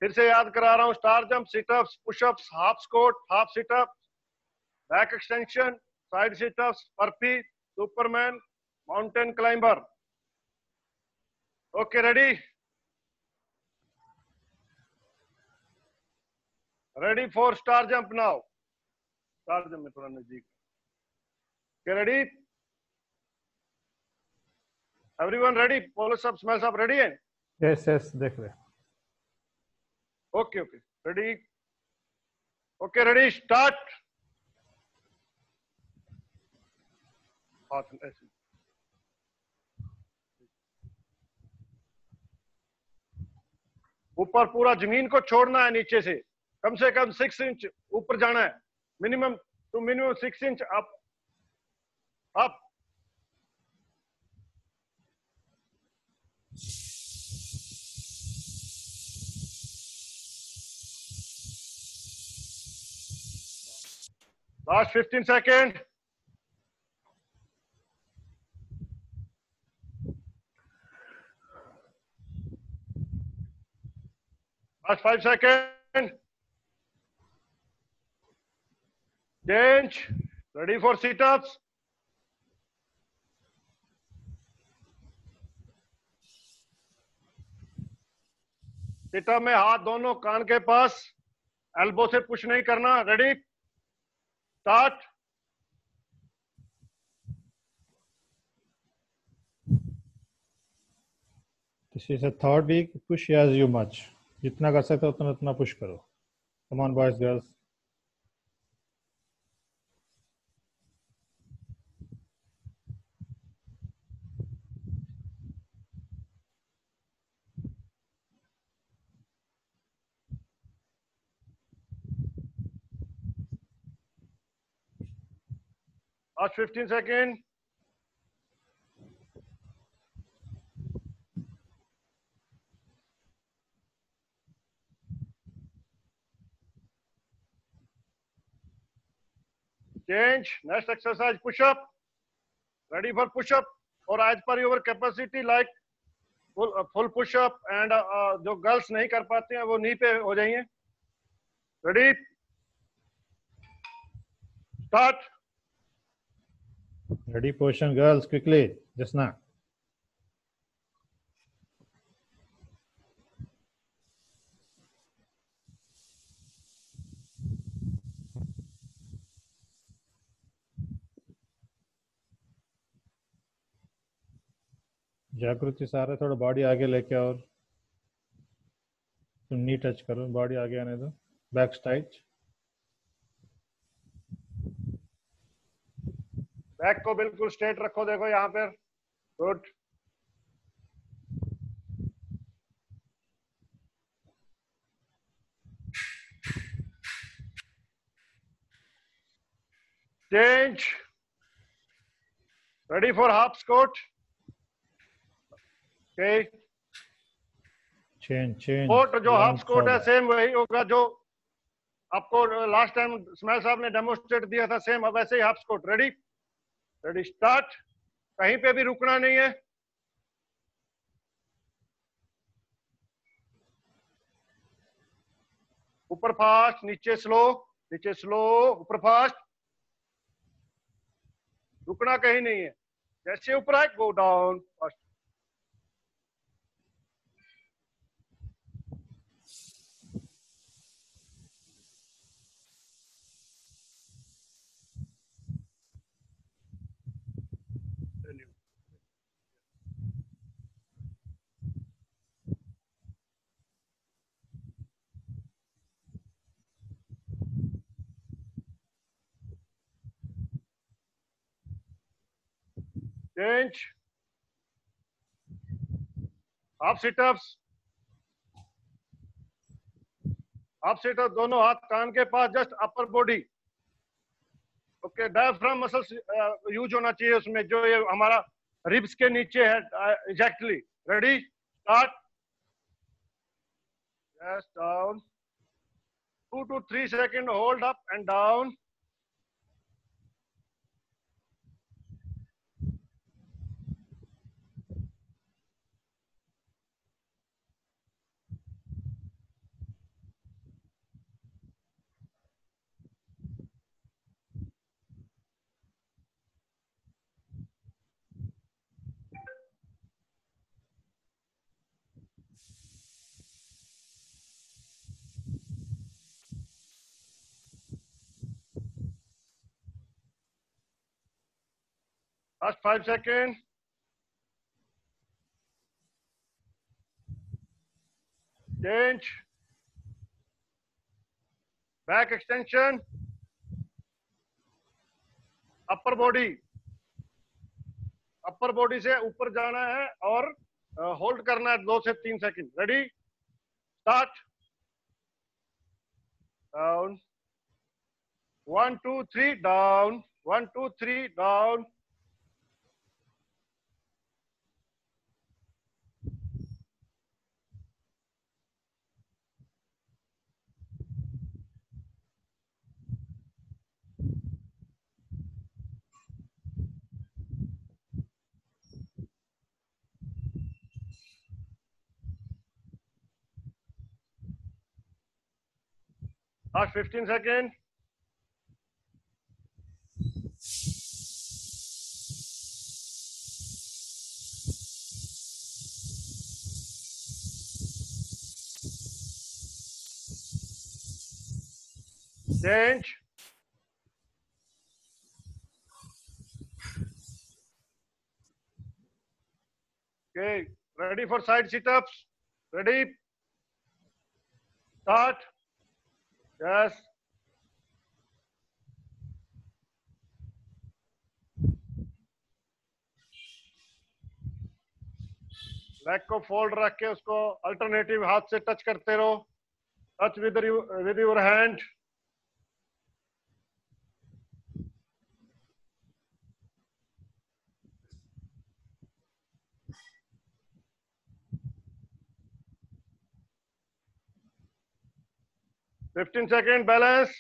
Speaker 3: फिर से याद करा रहा हूं. Star jump, situps, pushups, half squat, half situp, back extension, side situps, burpee, superman, mountain climber. Okay, ready? Ready for star jump now. Star jump में थोड़ा नजदीक. Okay, ready? Everyone ready? Pulls up, smells up, ready है?
Speaker 4: Yes yes, देख रहे.
Speaker 3: Okay okay, ready? Okay, ready? Start. हाथ ऐसे. ऊपर पूरा जमीन को छोड़ना है. नीचे से कम 6 इंच ऊपर जाना है. Minimum two minimum 6 inch up. Up. Last 15 seconds. Last 5 seconds. Change. Ready for sit-ups. Situp में हाथ दोनों कान के पास, एल्बो से पुश नहीं करना. Ready, start.
Speaker 4: This is a third week. Push as you much. जितना कर सकते हो उतना पुश करो. Come on, boys, girls.
Speaker 3: Last 15 seconds. Change. Next exercise, push up. Ready for push up or as per your capacity, like full push up and जो girls नहीं कर पाते हैं वो नी पे हो जाइए. Ready, start.
Speaker 4: Ready position, girls, quickly. Just now. जागृति सारा थोड़ा बॉडी आगे लेके और तुम नी टच करो, बॉडी आगे आने दो. बैक स्ट्राइच.
Speaker 3: बैक को बिल्कुल स्ट्रेट रखो. देखो यहाँ पर. Good. Change. Ready for half squat. Okay.
Speaker 4: Change.
Speaker 3: Squat जो हाफ स्क्वाट है सेम वही होगा जो आपको लास्ट टाइम स्मैल साहब ने डेमोस्ट्रेट दिया था, सेम अब वैसे ही half squat. Ready, ready, start. कहीं पे भी रुकना नहीं है. ऊपर फास्ट, नीचे स्लो, नीचे स्लो, ऊपर फास्ट. रुकना कहीं नहीं है. जैसे ऊपर आए go down fast. Change. Half situps. Half situp दोनों हाथ कान के पास, just upper body. Okay. Diaphragm muscles use होना चाहिए उसमें, जो ये हमारा रिब्स के नीचे है. Exactly. Ready, start. Yes, down. 2 to 3 seconds. Hold up and down. Last 5 seconds. Change. Back extension. Upper body. Upper body से ऊपर जाना है और होल्ड करना है 2 से 3 second. Ready, start. Down. 1 2 3 down. 1 2 3 down. Last 15 seconds. Change. Okay, ready for side sit-ups? Ready? Start. Yes. Leg को fold रख के उसको अल्टरनेटिव हाथ से टच करते रहो. Touch with your hand. Fifteen second balance.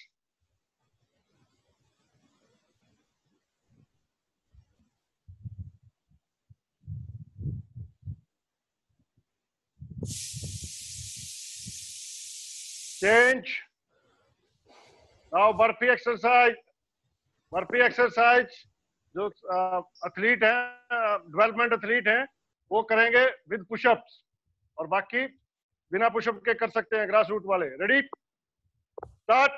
Speaker 3: Change. Now burpee exercise. Burpee exercise जो athlete हैं, डेवलपमेंट एथलीट हैं, वो करेंगे विद पुशअप्स, और बाकी बिना पुशअप के कर सकते हैं ग्रास रूट वाले. Ready? Start.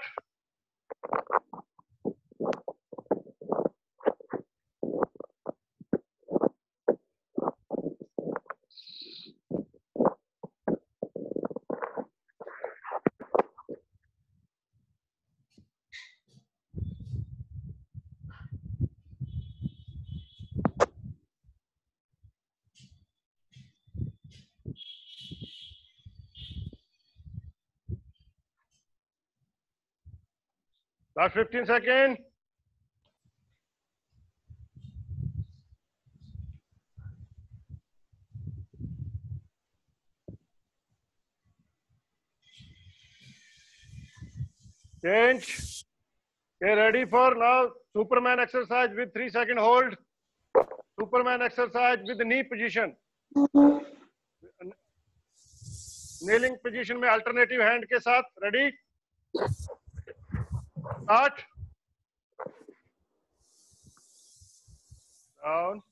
Speaker 3: Last 15 seconds. Change. Okay, ready for now Superman exercise with 3-second hold. Superman exercise with knee position. Kneeling position में alternative hand के साथ. Ready? Start. Down.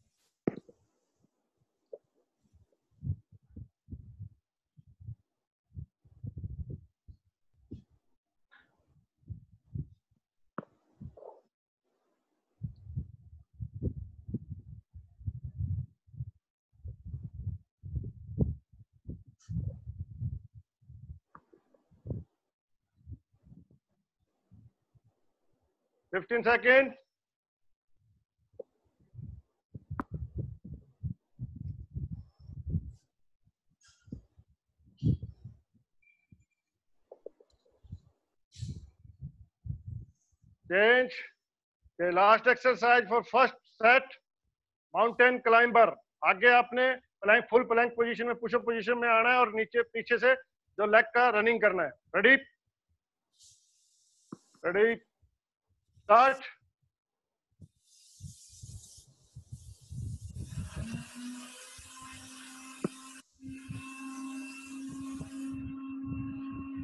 Speaker 3: Fifteen seconds. Change. Okay, last exercise for first set. Mountain climber. आगे आपने Planck, full plank position में, pushup position में आना है और नीचे पीछे से जो लेग का रनिंग करना है. Ready? Ready? Start.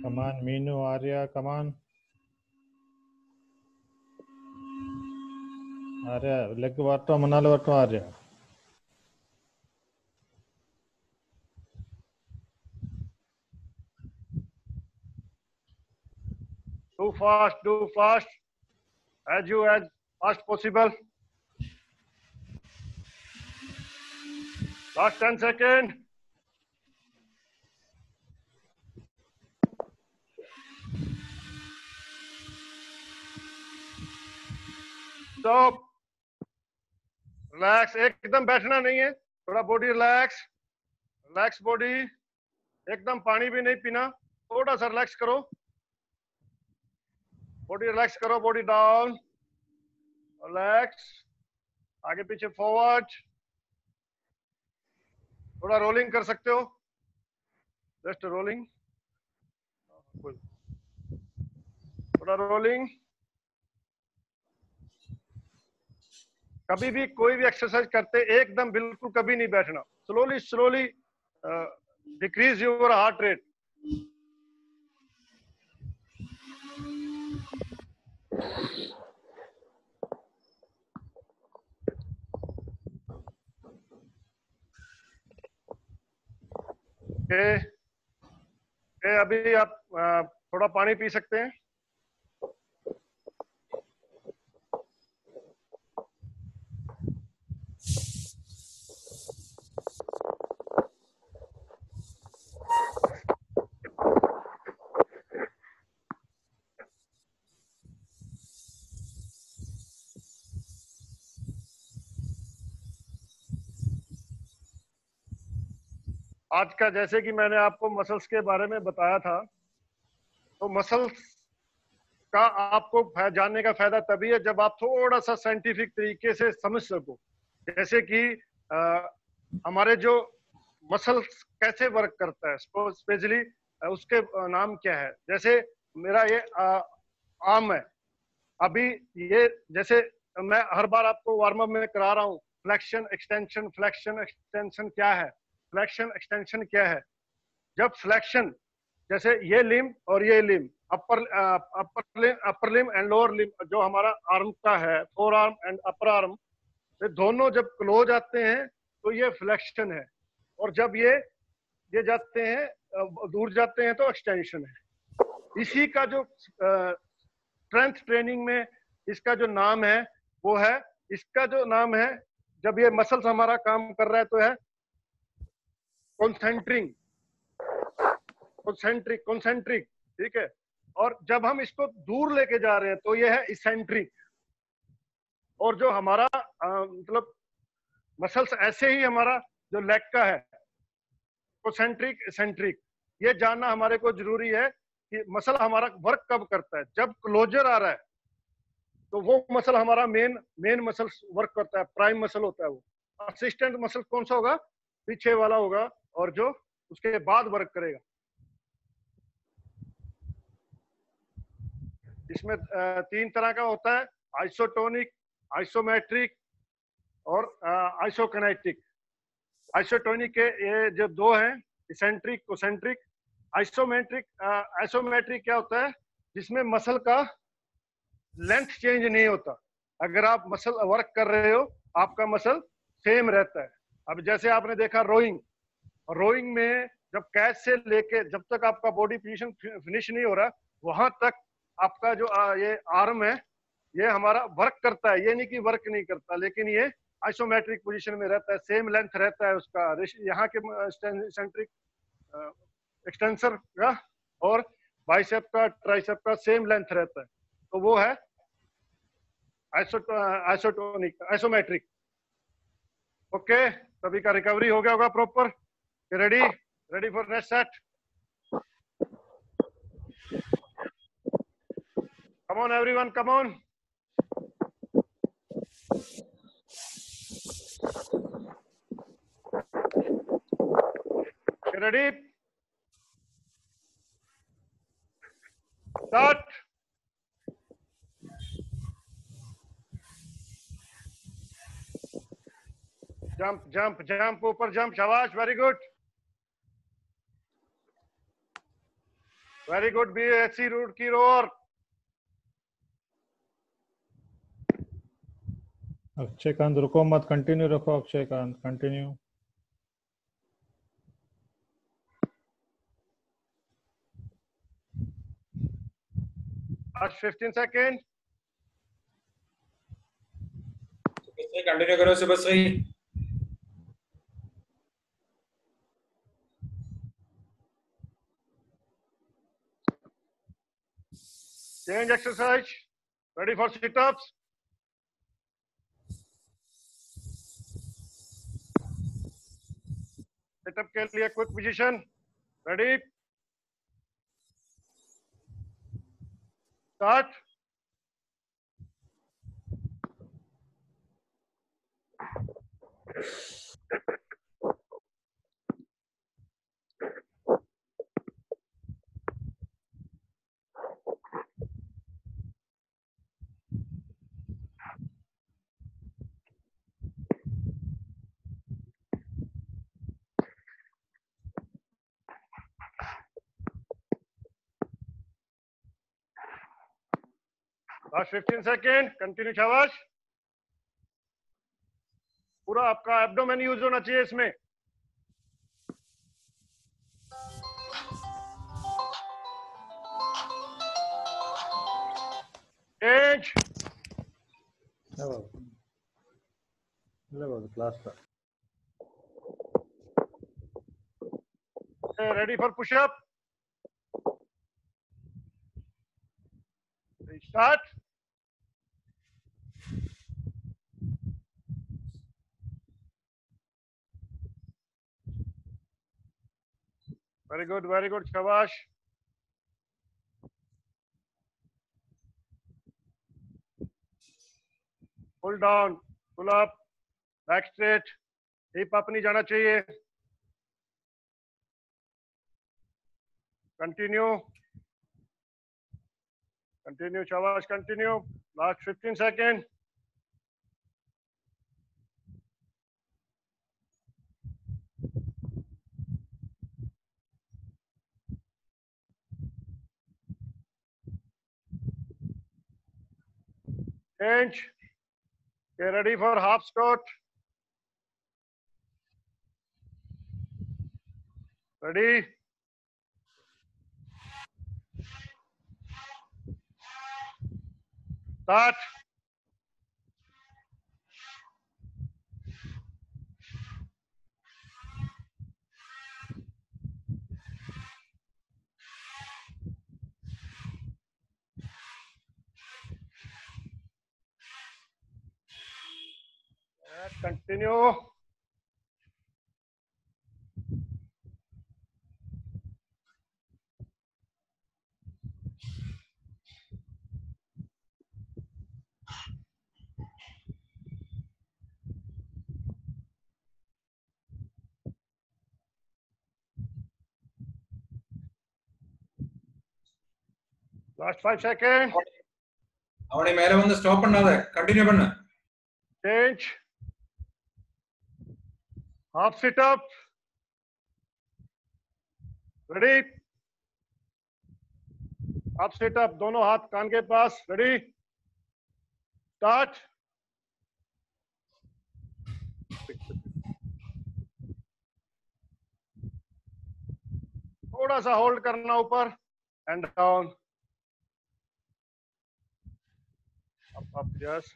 Speaker 4: Come on, Meenu, Arya, come on. Arya, leg varto, manalo varto, Arya.
Speaker 3: Do fast. As fast possible. Last 10 seconds. Stop. Relax. एकदम बैठना नहीं है, थोड़ा बॉडी रिलैक्स बॉडी. एकदम पानी भी नहीं पीना, थोड़ा सा रिलैक्स करो. बॉडी रिलैक्स करो. Body down. रिलैक्स. आगे पीछे फॉरवर्ड. थोड़ा रोलिंग कर सकते हो. Just rolling. थोड़ा रोलिंग. कभी भी कोई भी एक्सरसाइज करते एकदम बिल्कुल कभी नहीं बैठना. Slowly decrease your heart rate. अभी आप थोड़ा पानी पी सकते हैं। आज का जैसे कि मैंने आपको मसल्स के बारे में बताया था, तो मसल्स का आपको जानने का फायदा तभी है जब आप थोड़ा सा साइंटिफिक तरीके से समझ सको। जैसे कि हमारे जो मसल्स कैसे वर्क करता है, स्पेशली उसके नाम क्या है। जैसे मेरा ये आर्म है, अभी ये जैसे मैं हर बार आपको वार्म अप में करा रहा हूँ, फ्लेक्शन एक्सटेंशन, फ्लेक्शन एक्सटेंशन क्या है, फ्लेक्शन एक्सटेंशन क्या है। जब फ्लेक्शन, जैसे ये लिम और ये लिम, अपर लिम एंड लोअर लिम, जो हमारा आर्म का है, four arm and upper arm, ये दोनों जब क्लोज आते हैं तो ये फ्लेक्शन है, और जब ये जाते हैं दूर जाते हैं तो एक्सटेंशन है। इसी का जो स्ट्रेंथ ट्रेनिंग में इसका जो नाम है वो है, इसका जो नाम है जब ये मसल्स हमारा काम कर रहा है तो है कॉन्सेंट्रिक, कॉन्सेंट्रिक, ठीक है। और जब हम इसको दूर लेके जा रहे हैं तो ये है इसेंट्रिक। और जो हमारा मतलब मसल्स ऐसे ही हमारा जो लेग का है, कॉन्सेंट्रिक, इसेंट्रिक, ये जानना हमारे को जरूरी है कि मसल हमारा वर्क कब करता है। जब क्लोजर आ रहा है तो वो मसल हमारा मेन मसल वर्क करता है, प्राइम मसल होता है वो। असिस्टेंट मसल कौन सा होगा, पीछे वाला होगा, और जो उसके बाद वर्क करेगा। इसमें 3 तरह का होता है, आइसोटोनिक, आइसोमेट्रिक और आइसोकिनेटिक। आइसोटोनिक के ये जो 2 हैं, इसेंट्रिक, कोसेंट्रिक। आइसोमेट्रिक क्या होता है, जिसमें मसल का लेंथ चेंज नहीं होता। अगर आप मसल वर्क कर रहे हो, आपका मसल सेम रहता है। अब जैसे आपने देखा रोइंग में जब कैच से लेके जब तक आपका बॉडी पोजीशन फिनिश नहीं हो रहा, वहां तक आपका जो ये आर्म है ये हमारा वर्क करता है। ये नहीं कि वर्क नहीं करता, लेकिन ये आइसोमेट्रिक पोजीशन में रहता है, सेम लेंथ रहता है उसका। यहाँ के सेंट्रिक एक्सटेंसर का और बाइसेप का, ट्राइसेप का सेम लेंथ रहता है, तो वो है आइसोटोनिक, आइसोमेट्रिक। ओके, सभी का रिकवरी हो गया होगा proper. Ready for next set. Come on everyone, come on. Ready, start. Jump jump jump, ऊपर जंप, शाबाश, very good, very good. BSc रूट की रोर।
Speaker 4: अक्षयकांत रुको मत, कंटिन्यू रखो Akshaykant, continue.
Speaker 3: Last 15 second.
Speaker 5: Continue करो Shubhashree.
Speaker 3: Change exercise, ready for situps. Situp के लिए quick position, ready, start. Last 15 second, continue शाबाश। पूरा आपका एब्डोमेन यूज होना चाहिए इसमें। चेंज।
Speaker 4: क्लास का
Speaker 3: ready for pushup. Start. Very good शाबाश। Pull down, pull up, back straight, hip up नहीं जाना चाहिए। कंटिन्यू, कंटिन्यू शाबाश, continue. Last 15 second. Change. Get ready for half squat. Ready? Start. Continue. Last 5 seconds.
Speaker 5: அவனை மேல வந்து stop பண்ணாத, continue பண்ணு.
Speaker 3: Change. Half sit up. Ready? Half sit up, दोनों हाथ कान के पास। Ready? Start. थोड़ा सा होल्ड करना ऊपर and down. up, yes.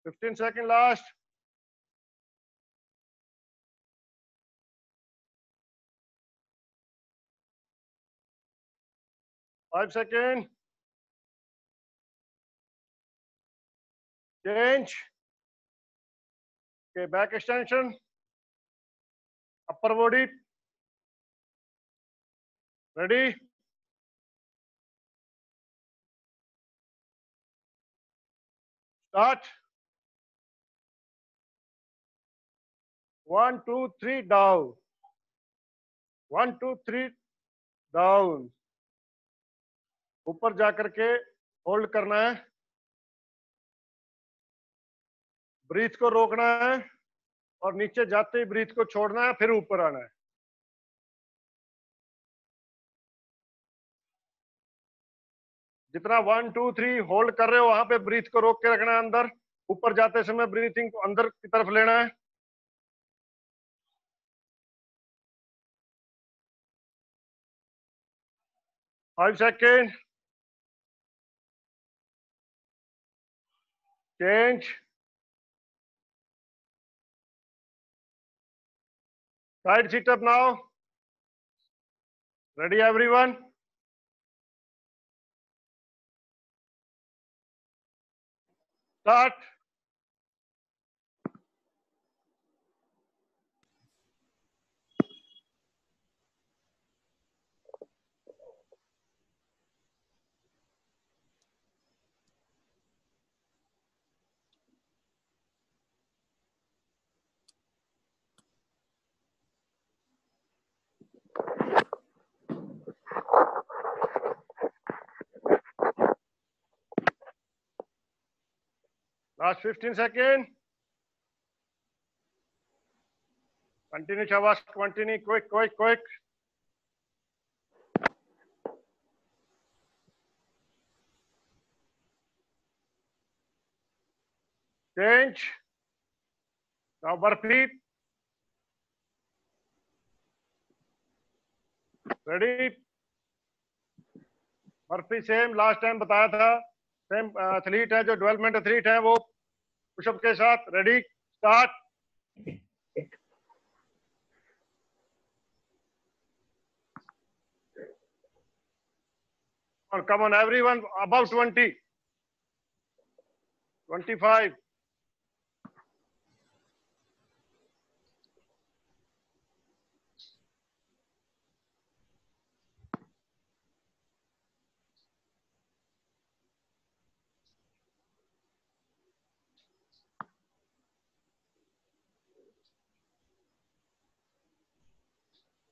Speaker 3: Fifteen second last. Five second. Change. Okay, back extension. Upper body. Ready? Start. 1, 2, 3 down. 1, 2, 3 down. ऊपर जाकर के होल्ड करना है, ब्रीथ को रोकना है और नीचे जाते ही ब्रीथ को छोड़ना है, फिर ऊपर आना है। जितना 1, 2, 3 होल्ड कर रहे हो वहां पे ब्रीथ को रोक के रखना है अंदर। ऊपर जाते समय ब्रीथिंग को अंदर की तरफ लेना है। Five second. Change. Side sit up now. Ready everyone? Start. Last 15 seconds. Continue, Shabash. Continue. Quick, quick, quick. Change. Now burpee. Ready? Barfi same last time बताया था, सेम एथलीट है जो डेवलपमेंट एथलीट है वो पुशअप के साथ। Ready start. और कम on everyone above 20 25।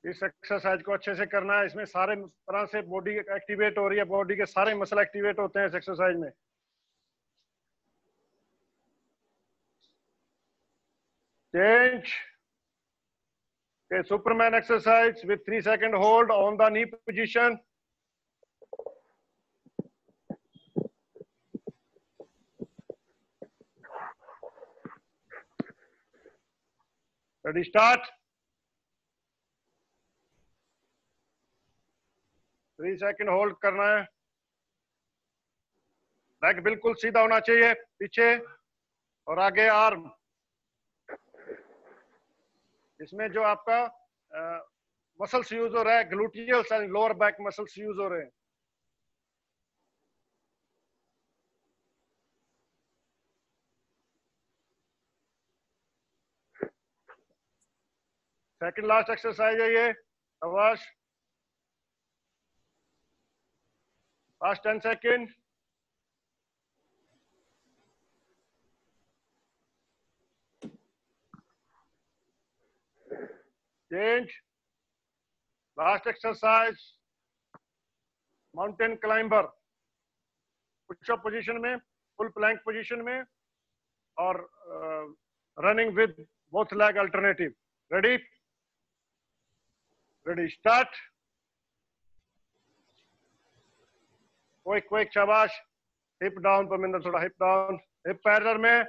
Speaker 3: इस एक्सरसाइज को अच्छे से करना है, इसमें सारे तरह से बॉडी एक्टिवेट हो रही है, बॉडी के सारे मसल एक्टिवेट होते हैं इस एक्सरसाइज में। Change. Okay, Superman exercise with 3 second hold on the knee position. Ready start. 3 second hold करना है। बैक बिल्कुल सीधा होना चाहिए, पीछे और आगे आर्म। इसमें जो आपका मसल्स यूज हो रहा है, gluteals and lower back muscles use हो रहे हैं। सेकंड लास्ट एक्सरसाइज है ये। शाबाश। Last 10 second. Change. Last exercise mountain climber, push up position में, फुल प्लैंक पोजीशन में और running with both leg alternative. Ready ready start. Quick quick शाबाश। हिप डाउन परमिंदर, थोड़ा हिप डाउन, हिप पैरलर में।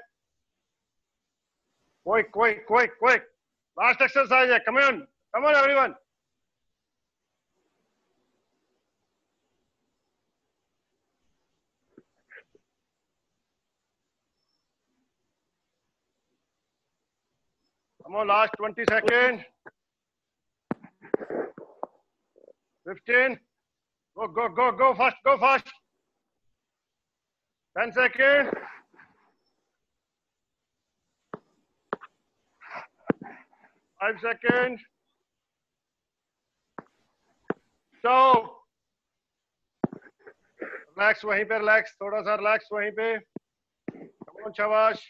Speaker 3: Quick quick quick quick. Last exercise है, come on everyone. Come on, last 20 seconds. 15. Go fast, go fast. 10 seconds. 5 seconds. Stop. Relax वहीं पे, relax, थोड़ा सा relax वहीं पे। Come on, शाबाश।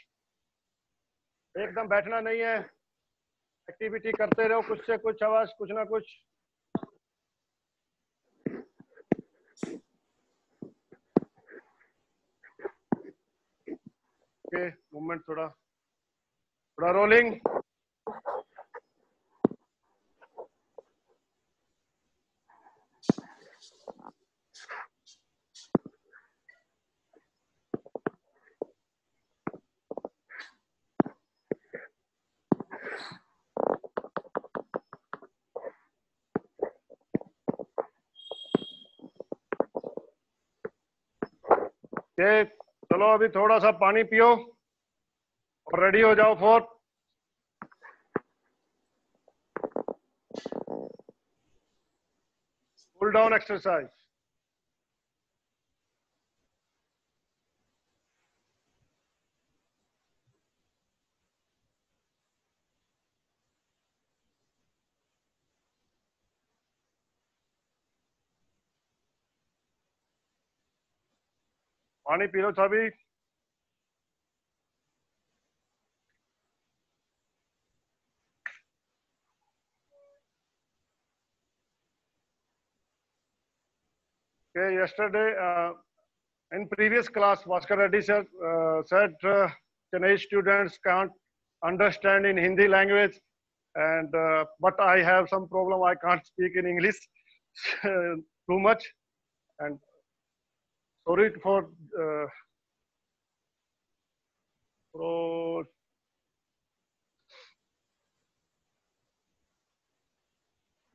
Speaker 3: एकदम बैठना नहीं है, एक्टिविटी करते रहो, कुछ से कुछ आवाज, कुछ ना कुछ। ओके, मूवमेंट थोड़ा रोलिंग। ओके, चलो अभी थोड़ा सा पानी पियो और रेडी हो जाओ फॉर पुल डाउन एक्सरसाइज। पानी पी लो सभी। Okay, yesterday In previous class, Bhaskar Reddy sir said Chennai students can't understand in Hindi language, and but I have some problem. I can't speak in English too much, and sorry for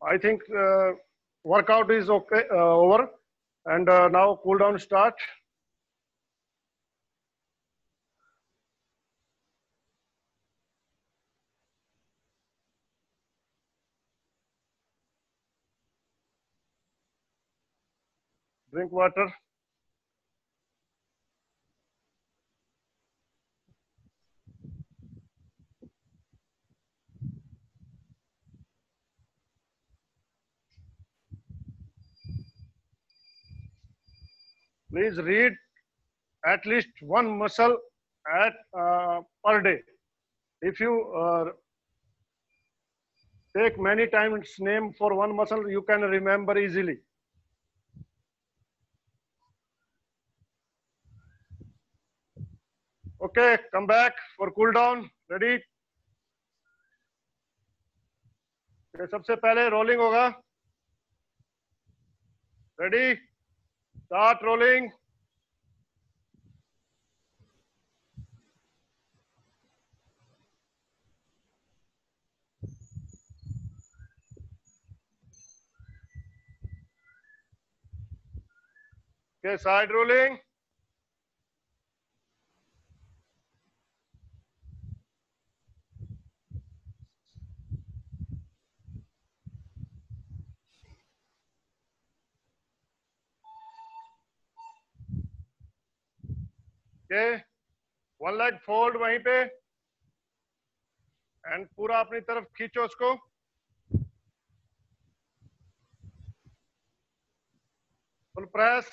Speaker 3: I think workout is okay over, and now cool down start. Drink water. Please read at least one muscle at per day. If you take many times name for one muscle, you can remember easily. Okay, come back for cool down. Ready? ये सबसे पहले rolling होगा. Ready? Start rolling. Okay, side rolling. Okay, one leg fold वहीं पे, and पूरा अपनी तरफ खींचो उसको. Full press.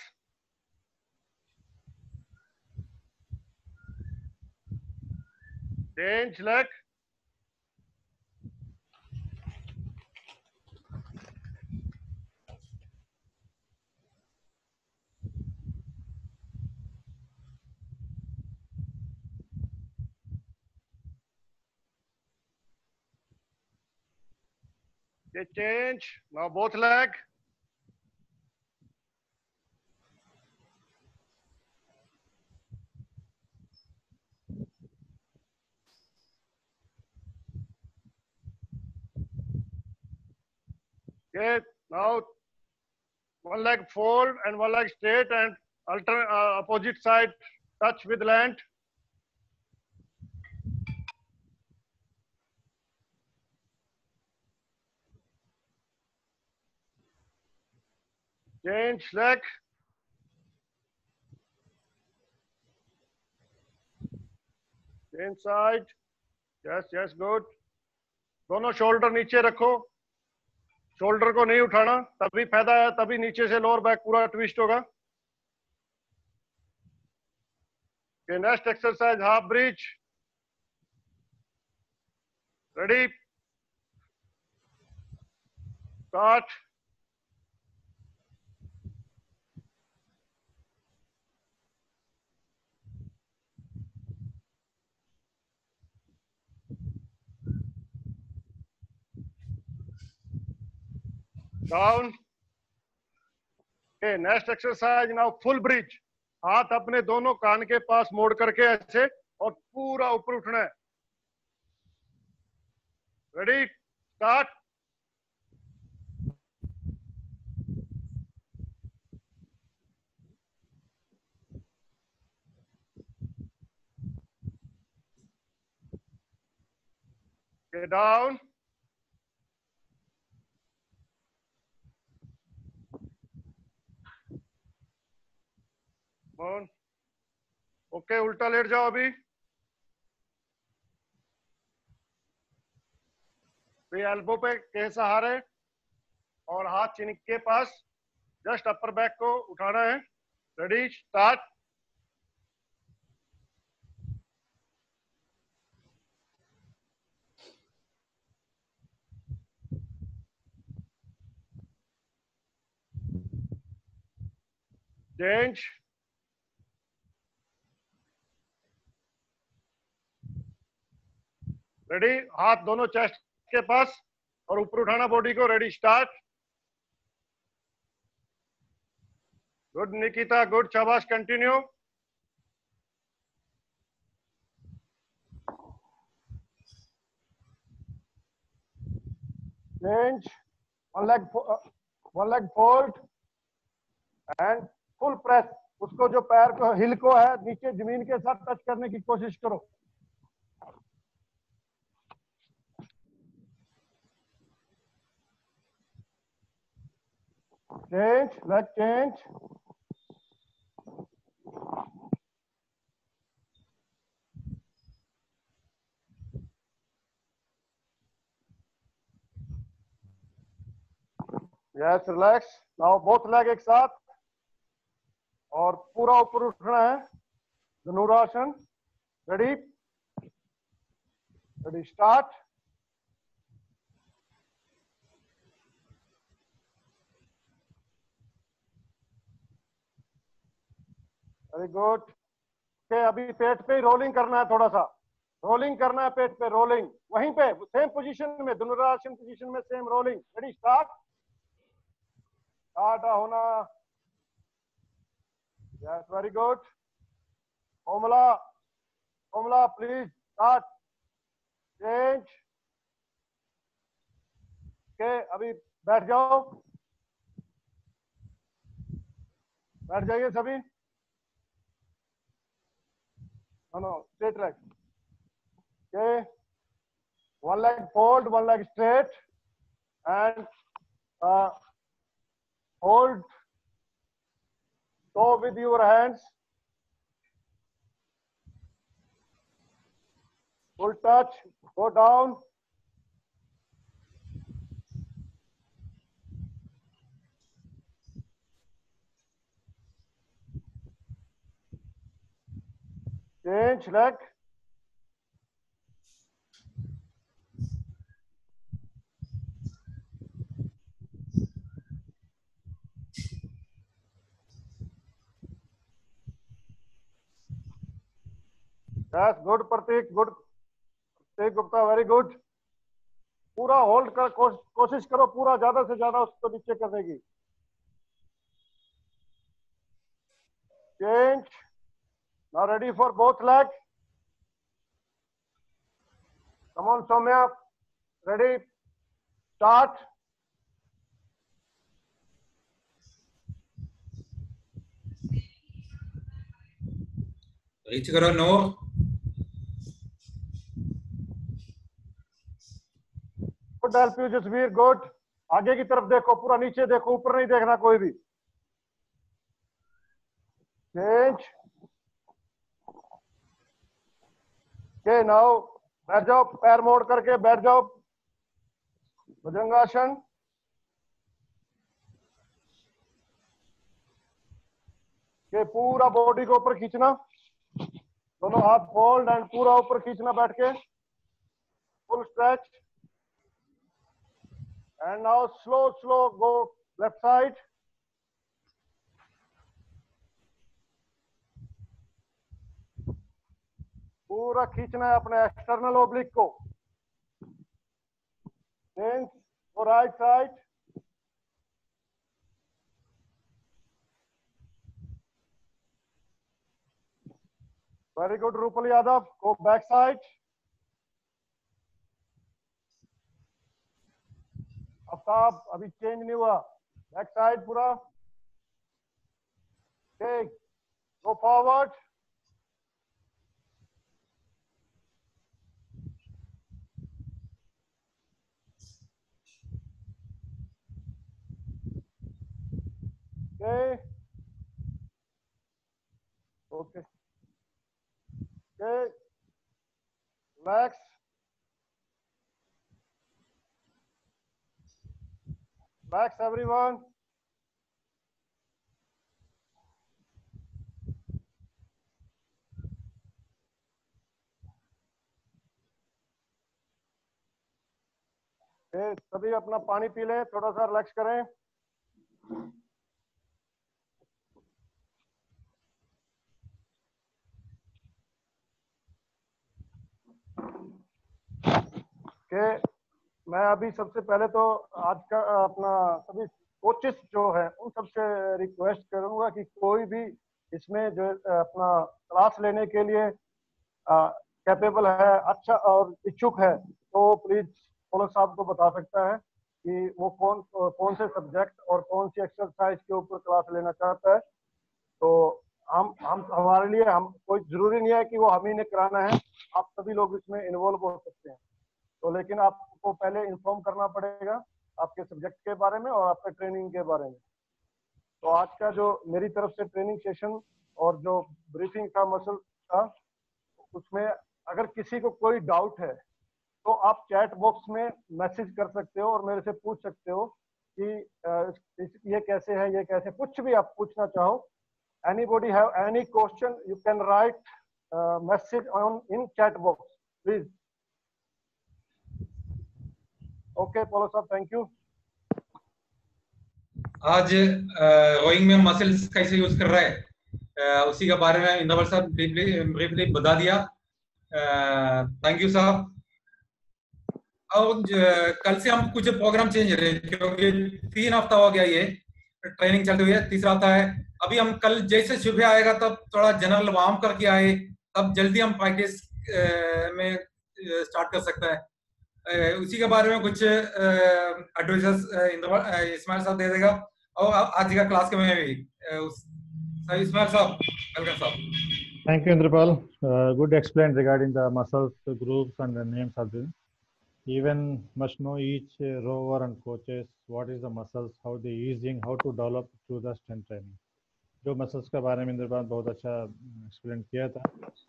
Speaker 3: Change leg. Okay, change. Now both leg. Okay, now one leg fold and one leg straight and opposite side touch with land. Change leg. Change side. Yes, yes, good. दोनों shoulder नीचे रखो. Shoulder को नहीं उठाना, तभी फायदा है, तभी नीचे से लोअर बैक पूरा ट्विस्ट होगा. Next exercise half bridge. Ready? Start. Down. Okay, next exercise now full bridge. हाथ अपने दोनों कान के पास मोड़ करके ऐसे और पूरा ऊपर उठना है. Ready? Start. Okay, down. Okay, उल्टा लेट जाओ अभी. एल्बो पे के सहारे और हाथ चिन के पास जस्ट अपर बैक को उठाना है. रेडी? स्टार्ट. चेंज. रेडी, हाथ दोनों चेस्ट के पास और ऊपर उठाना बॉडी को। Ready, start. Good Nikita, good, शाबाश, continue. Change, one leg fold and full press. उसको जो पैर को हिल को है नीचे जमीन के साथ टच करने की कोशिश करो। Change, leg change. Yes, relax. Now both leg एक साथ और पूरा ऊपर उठना है, dhanurasana. Ready, ready, start. Very good. Okay, अभी पेट पे ही रोलिंग करना है, थोड़ा सा रोलिंग करना है पेट पे, रोलिंग वहीं पे सेम पोजीशन में, धनुरासन पोजीशन में same rolling. Ready, start. Start होना। Yes, very good. Komala, Komala please start. Change. Okay, अभी बैठ जाओ, बैठ जाइए सभी। No, straight leg. Okay, one leg fold, one leg straight, and hold toe with your hands. Full touch, go down. Change leg. Yes, good Pratik, good Pratik Gupta, very good. पूरा hold कर, कोशिश करो पूरा ज्यादा से ज्यादा उसको नीचे करने की। Change. Now ready for both leg. Come on Saumya, ready, start.
Speaker 5: Reach करो, no.
Speaker 3: Good help you Jasvir, good. आगे की तरफ देखो, पूरा नीचे देखो, ऊपर नहीं देखना कोई भी। चेंज। ओके, नाउ बैठ जाओ, पैर मोड़ करके बैठ जाओ, भुजंगासन। के पूरा बॉडी को ऊपर खींचना, दोनों हाथ फोल्ड एंड पूरा ऊपर खींचना बैठ के, full stretch. And now slow slow go left side. पूरा खींचना है अपने एक्सटर्नल ओब्लिक को। चेंज और right side. Very good Rupal Yadav, go back side. Aftab अभी चेंज नहीं हुआ, बैक साइड पूरा। Take, go forward. Okay. Okay. Okay. Relax. Relax, everyone. Okay, सभी अपना पानी पी लें, थोड़ा सा रिलैक्स करें। कि मैं अभी सबसे पहले तो आज का अपना सभी कोचेस जो है उन सबसे रिक्वेस्ट करूंगा कि कोई भी इसमें जो अपना क्लास लेने के लिए कैपेबल है, अच्छा और इच्छुक है, तो प्लीज पौलुस साहब को बता सकता है कि वो कौन से सब्जेक्ट और कौन सी एक्सरसाइज के ऊपर क्लास लेना चाहता है। तो हम हमारे लिए हम कोई जरूरी नहीं है कि वो हम ही ने कराना है, आप सभी लोग इसमें इन्वॉल्व हो सकते हैं। तो लेकिन आपको पहले इन्फॉर्म करना पड़ेगा आपके सब्जेक्ट के बारे में और आपके ट्रेनिंग के बारे में। तो आज का जो मेरी तरफ से ट्रेनिंग सेशन और जो ब्रीफिंग था मसल का, उसमें अगर किसी को कोई डाउट है तो आप चैट बॉक्स में मैसेज कर सकते हो और मेरे से पूछ सकते हो कि ये कैसे है, ये कैसे, कुछ भी आप पूछना चाहो। Anybody have any question, you can write message in chat box, please. Okay, Paulo sir, thank you.
Speaker 5: आज रोइंग में मसल्स कैसे यूज कर रहा है उसी के बारे में इंद्रपाल साहब ब्रीफली बता दिया। थैंक यू साहब। और कल से हम कुछ प्रोग्राम चेंज रहे क्योंकि 3 हफ्ता हो गया ये ट्रेनिंग चलते हुए, तीसरा हफ्ता है अभी। हम कल जैसे सुबह आएगा तब थोड़ा जनरल वार्म करके आए, तब जल्दी हम प्रैक्टिस में स्टार्ट कर सकते हैं। उसी के बारे में कुछ एडवाइजर्स इस्माइल साहब दे देगा। और आज का क्लास के में भी इस्माइल साहब, वेलकम साहब।
Speaker 4: Thank you, Indrapal. Good explain regarding the muscles, the groups, and the names of them. Even must know each rower and coaches what is the muscles, how they using, how to develop through the strength training. जो muscles के बारे में इंद्रपाल बहुत अच्छा explain किया था।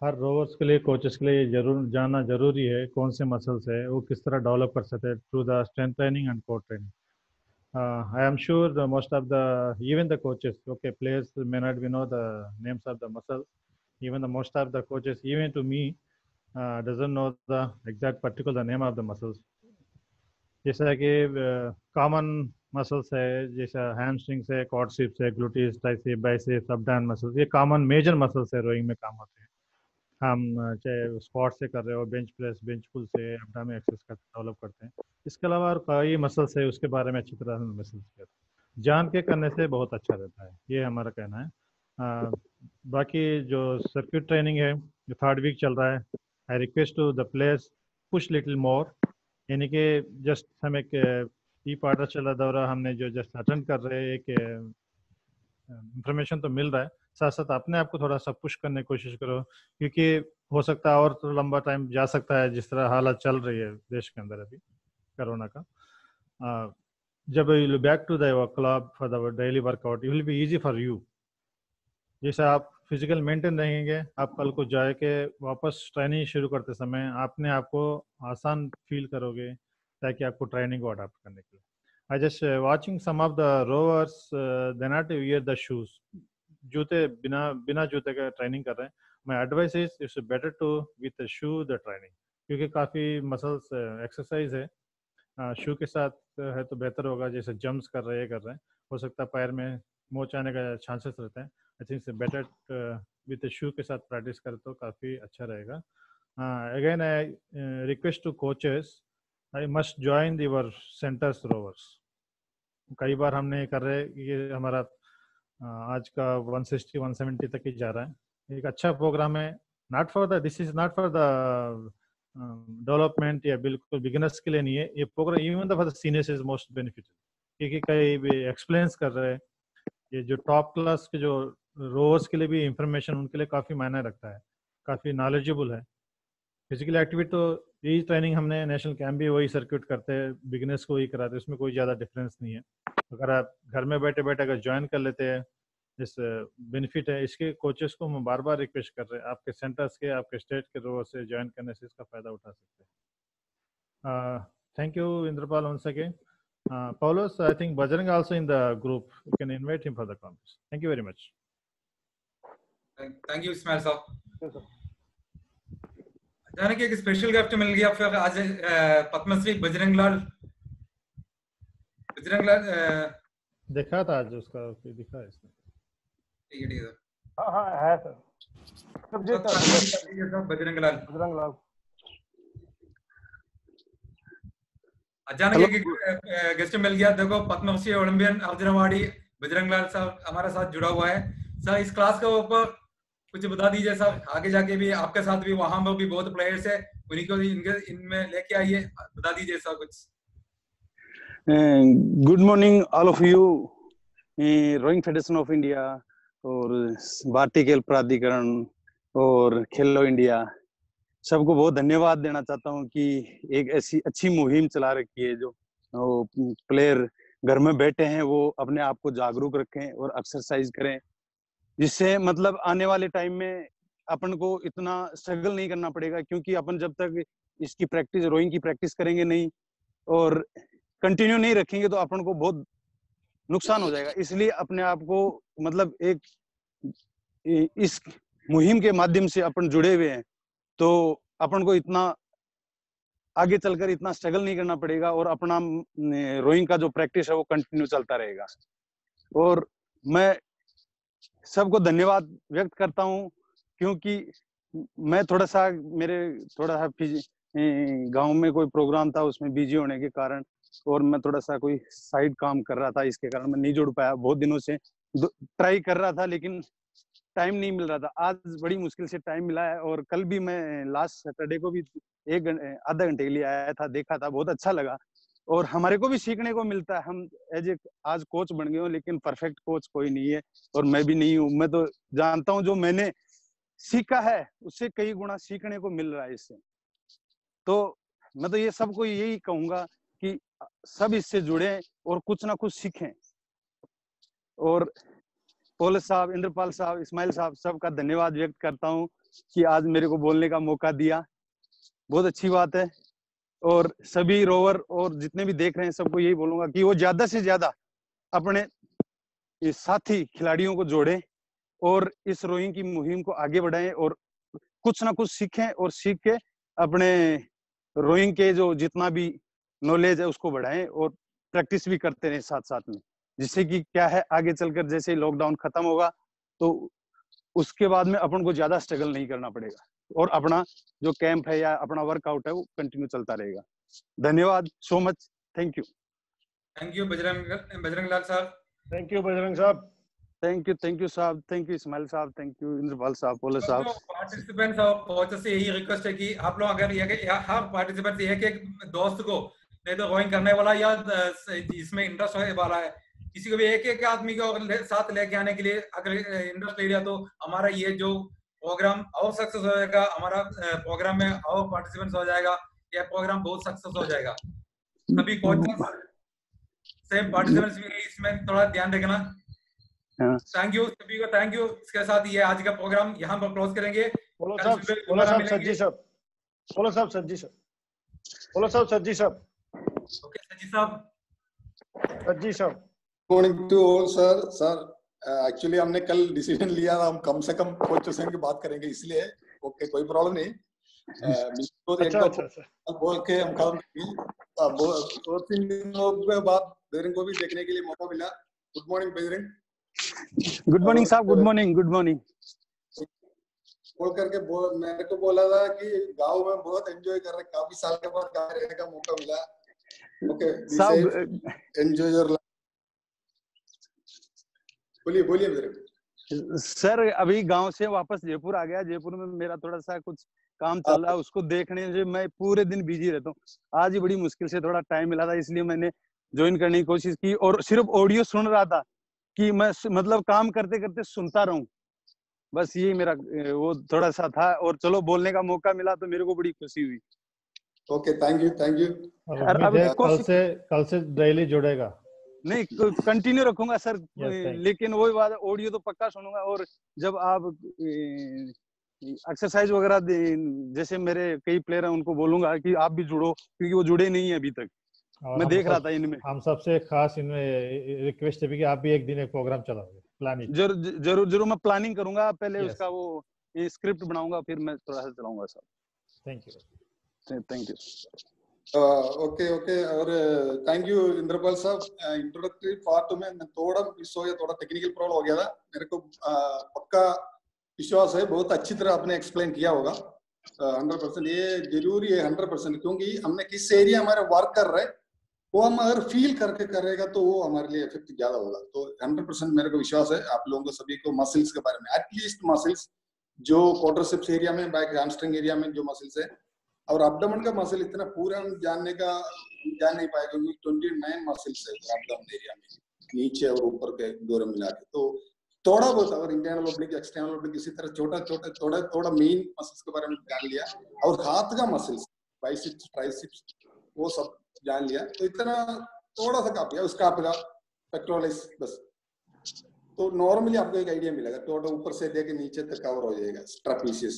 Speaker 4: हर rovers के लिए, कोचेस के लिए जरूर जानना जरूरी है कौन से मसल्स है, वो किस तरह डेवलप कर सकते हैं through the strength training and core training. I am sure most of the even the coaches, okay, players may not be know the names of the muscles. Even the most of the coaches, even to me, doesn't know the exact particular name of the muscles. जैसा कि common muscles है, जैसा hamstrings है, quadriceps है, ग्लूटिस, tricep, biceps, abdomen muscles, ये common major muscles है, rowing में काम होते हैं। हम चाहे स्क्वाट से कर रहे हो, बेंच प्रेस, बेंच पुल से अब्डोमेन एक्सरसाइज का डेवलप करते हैं। इसके अलावा और कई मसल्स है, उसके बारे में अच्छी तरह मसल्स जान के करने से बहुत अच्छा रहता है, ये हमारा कहना है। बाकी जो सर्किट ट्रेनिंग है, जो 3rd वीक चल रहा है, I request to the players push little more, यानी कि जस्ट हम एक ई पाठशाला दौरा हमने जो जस्ट अटेंड कर रहे हैं, एक इंफॉर्मेशन तो मिल रहा है, साथ साथ अपने आप को थोड़ा सा पुश करने की कोशिश करो, क्योंकि हो सकता है और तो लंबा टाइम जा सकता है जिस तरह हालत चल रही है देश के अंदर अभी कोरोना का। जब you back to the club for the daily workout, it will be easy for you. जैसे आप फिजिकल मेंटेन रहेंगे, आप कल को जाए के वापस ट्रेनिंग शुरू करते समय अपने आप को आसान फील करोगे, ताकि आपको ट्रेनिंग को अडॉप्ट करने के लिए। I just watching some of the rowers, they not wear the shoes. जूते बिना जूते के ट्रेनिंग कर रहे हैं। My advice is it's better to with the shoe the training, क्योंकि काफ़ी मसल्स एक्सरसाइज है, शू के साथ है तो बेहतर होगा। जैसे जंप्स कर रहे हैं, हो सकता है पैर में मोच आने का चांसेस रहते हैं। I think better with shoe के साथ प्रैक्टिस करें तो काफ़ी अच्छा रहेगा। Again I request to coaches, I must join your centres rowers. कई बार हमने कर रहे, ये हमारा आज का 160-170 तक ही जा रहा है। एक अच्छा प्रोग्राम है, not for the, this is not for the development या बिल्कुल बिगिनर्स के लिए नहीं है ये programme, even for the seniors is most benefited, क्योंकि कई भी एक्सप्लेन्स कर रहे हैं। ये जो टॉप क्लास के जो रोवर्स के लिए भी इंफॉर्मेशन उनके लिए काफ़ी मायने रखता है, काफ़ी नॉलेजेबल है। फिजिकल एक्टिविटी तो यही ट्रेनिंग हमने नेशनल कैंप भी वही सर्किट करते हैं, बिगिनर्स को वही कराते हैं, उसमें कोई ज़्यादा डिफरेंस नहीं है। अगर आप घर में बैठे बैठे अगर ज्वाइन कर लेते हैं, इस बेनिफिट है। इसके कोचेस को हम बार बार रिक्वेस्ट कर रहे हैं, आपके सेंटर्स के, आपके स्टेट के रोवर से ज्वाइन करने से इसका फ़ायदा उठा सकते हैं। Thank you Indrapal once again. Paulos, I think Bajrang also in the group, you can invite him for the comments. Thank you very much.
Speaker 5: Thank you Ismail साहब। जाने के एक स्पेशल गिफ्ट मिल गया फिर आज पद्मश्री बजरंग लाल
Speaker 4: देखा था आज उसका, दिखा है इसमें।
Speaker 5: ठीक है
Speaker 3: हाँ है सर,
Speaker 5: बजरंग लाल। अचानक एक गेस्ट मिल गया, देखो पद्मश्री ओलंपियन अर्जुन अवार्डी बजरंग लाल साहब हमारे साथ जुड़ा हुआ है। सर इस क्लास के ऊपर कुछ बता दीजिए सर, आगे जाके भी आपके साथ भी वहां पर भी बहुत प्लेयर्स है, उन्हीं को इनमें लेके आइए, बता दीजिए सर कुछ।
Speaker 6: Good morning all of you. Rowing federation of India और भारतीय खेल प्राधिकरण और खेलो इंडिया सबको बहुत धन्यवाद देना चाहता हूं कि एक ऐसी अच्छी मुहिम चला रखी है, जो प्लेयर घर में बैठे हैं वो अपने आप को जागरूक रखें और एक्सरसाइज करें, जिससे मतलब आने वाले टाइम में अपन को इतना स्ट्रगल नहीं करना पड़ेगा, क्योंकि अपन जब तक इसकी प्रैक्टिस, रोइंग की प्रैक्टिस करेंगे नहीं और कंटिन्यू नहीं रखेंगे तो अपन को बहुत नुकसान हो जाएगा। इसलिए अपने आप को मतलब एक इस मुहिम के माध्यम से अपन जुड़े हुए हैं, तो अपन को इतना आगे चलकर इतना स्ट्रगल नहीं करना पड़ेगा और अपना रोइंग का जो प्रैक्टिस है वो कंटिन्यू चलता रहेगा। और मैं सबको धन्यवाद व्यक्त करता हूं, क्योंकि मैं थोड़ा सा गांव में कोई प्रोग्राम था, उसमें बिजी होने के कारण और मैं थोड़ा सा कोई साइड काम कर रहा था, इसके कारण मैं नहीं जुड़ पाया। बहुत दिनों से ट्राई कर रहा था लेकिन टाइम नहीं मिल रहा था। आज बड़ी मुश्किल से टाइम मिला है और कल भी मैं लास्ट सैटरडे को भी आधा घंटे के लिए आया था, देखा था, बहुत अच्छा लगा और हमारे को भी सीखने को मिलता है। हम आज कोच बन गए हो, लेकिन परफेक्ट कोच कोई नहीं है और मैं भी नहीं हूँ। मैं तो जानता हूँ जो मैंने सीखा है उससे कई गुना सीखने को मिल रहा है इससे। तो मैं तो ये सबको यही कहूंगा कि सब इससे जुड़े और कुछ ना कुछ सीखें। और पोलिस साहब, इंद्रपाल साहब, इस्माइल साहब, सबका धन्यवाद व्यक्त करता हूं कि आज मेरे को बोलने का मौका दिया, बहुत अच्छी बात है। और सभी रोवर और जितने भी देख रहे हैं सबको यही बोलूंगा कि वो ज्यादा से ज्यादा अपने साथी खिलाड़ियों को जोड़ें और इस रोइंग की मुहिम को आगे बढ़ाएं और कुछ ना कुछ सीखें और सीख के अपने रोइंग के जो जितना भी नॉलेज है उसको बढ़ाएं और प्रैक्टिस भी करते रहें साथ साथ में, जिससे कि क्या है आगे चलकर जैसे लॉकडाउन खत्म होगा तो उसके बाद में अपन को ज्यादा स्ट्रगल नहीं करना पड़ेगा और अपना जो कैंप है या अपना वर्कआउट है वो कंटिन्यू चलता रहेगा। धन्यवाद so much, thank you.
Speaker 5: Thank you Bajrang Lal sahab.
Speaker 3: Thank you Bajrang sahab.
Speaker 6: Thank you sahab, thank you Ismail sahab, thank you Indrapal साहब, पोलिस साहब।
Speaker 5: पार्टिसिपेंट्स और कोचेस से यही रिक्वेस्ट है कि आप लोग अगर हर पार्टिसिपेंट एक दोस्त को, नहीं तो रोइंग करने वाला या इसमें इंटरेस्ट होने वाला है, किसी को भी एक आदमी को साथ लेके आने के लिए अगर इंटरेस्ट ले लिया तो हमारा ये जो प्रोग्राम और सक्सेस हो जाएगा, हमारा प्रोग्राम में और पार्टिसिपेंट्स हो जाएगा, यह प्रोग्राम बहुत सक्सेस हो जाएगा। सभी कोचेस से पार्टिसिपेंट्स भी इसमें थोड़ा ध्यान रखना। थैंक यू सभी को, थैंक यू। इसके साथ ये आज का प्रोग्राम यहाँ पर क्लोज करेंगे।
Speaker 3: बोलो साहब सज्जी साहब, बोलो साहब सज्जी साहब, बोलो साहब सज्जी साहब।
Speaker 5: ओके सज्जी साहब।
Speaker 3: सज्जी साहब
Speaker 7: morning to all sir. Sir actually हमने कल डिसीजन लिया था हम कम से कम कोचों से बात करेंगे, इसलिए ओके कोई प्रॉब्लम नहीं। अच्छा बोल के हम खत्म करेंगे। 2-3 दिनों के बाद बजरंग को भी देखने के लिए मौका मिला। Good morning Bajrang.
Speaker 6: Good morning साहब, गुड मॉर्निंग, गुड मॉर्निंग।
Speaker 7: बोल करके मेरे को बोला था कि गांव में बहुत एंजॉय कर रहे, काफी साल के बाद गांव रहने का मौका मिला। ओके साहब, एंजॉय योर लाइफ। बोलिए बजरंग।
Speaker 6: सर अभी गांव से वापस जयपुर आ गया। जयपुर में मेरा थोड़ा सा कुछ काम चल रहा है, उसको देखने से मैं पूरे दिन बिजी रहता हूँ। आज ही बड़ी मुश्किल से थोड़ा टाइम मिला था, इसलिए मैंने ज्वाइन करने की कोशिश की और सिर्फ ऑडियो सुन रहा था कि मैं मतलब काम करते करते सुनता रहूं, बस यही मेरा वो थोड़ा सा था। और चलो बोलने का मौका मिला तो मेरे को बड़ी खुशी हुई।
Speaker 7: Okay thank you, thank you.
Speaker 4: कल से डेली जुड़ेगा? नहीं,
Speaker 6: कंटिन्यू रखूंगा सर।
Speaker 4: yes,
Speaker 6: लेकिन वही बात, ऑडियो तो पक्का सुनूंगा। और जब आप एक्सरसाइज वगैरह जैसे मेरे कई प्लेयर हैं उनको बोलूंगा कि आप भी जुड़ो, क्योंकि वो जुड़े नहीं है अभी तक। मैं देख रहा था इनमें।
Speaker 4: हम सबसे खास इनमें रिक्वेस्ट है कि आप भी एक दिन एक प्रोग्राम चलाओगे, प्लानिंग।
Speaker 6: जरूर मैं प्लानिंग करूंगा पहले। उसका वो स्क्रिप्ट बनाऊंगा, फिर मैं थोड़ा सा चलाऊंगा सर। Thank you.
Speaker 7: ओके और थैंक यू इंद्रपाल साहब। इंट्रोडक्टरी पार्ट में थोड़ा मिस हो गया, थोड़ा टेक्निकल प्रॉब्लम हो गया था। मेरे को पक्का विश्वास है बहुत अच्छी तरह आपने एक्सप्लेन किया होगा। 100% ये जरूरी है, 100%, क्योंकि हमने किस एरिया हमारे वर्क कर रहे हैं वो हम अगर फील करके करेगा तो वो हमारे लिए इफेक्ट ज्यादा होगा। तो 100% मेरे को विश्वास है आप लोगों को सभी को मसल्स के बारे में, एटलीस्ट मसल्स जो क्वाड्रिसेप्स एरिया में, बैक हैमस्ट्रिंग एरिया में जो मसल्स है, और एब्डोमेन का मसल इतना पूरा हम जान नहीं पाए क्योंकि 29 मसल्स है एब्डोमेन एरिया में, नीचे और ऊपर के दोनों मिला के। तो थोड़ा बहुत अगर इंटरनल ओब्लिक एक्सटर्नल ओब्लिक इसी तरह थोड़ा मेन मसल्स के बारे में जान लिया, और हाथ का मसल्स बाइसेप्स ट्राइसेप्स वो सब जान लिया तो इतना थोड़ा सा काफी है। उसका आपका पेक्टोरलिस बस, तो नॉर्मली आपको एक आइडिया मिलेगा, थोड़ा ऊपर से देके नीचे तक कवर हो जाएगा ट्रापेजियस।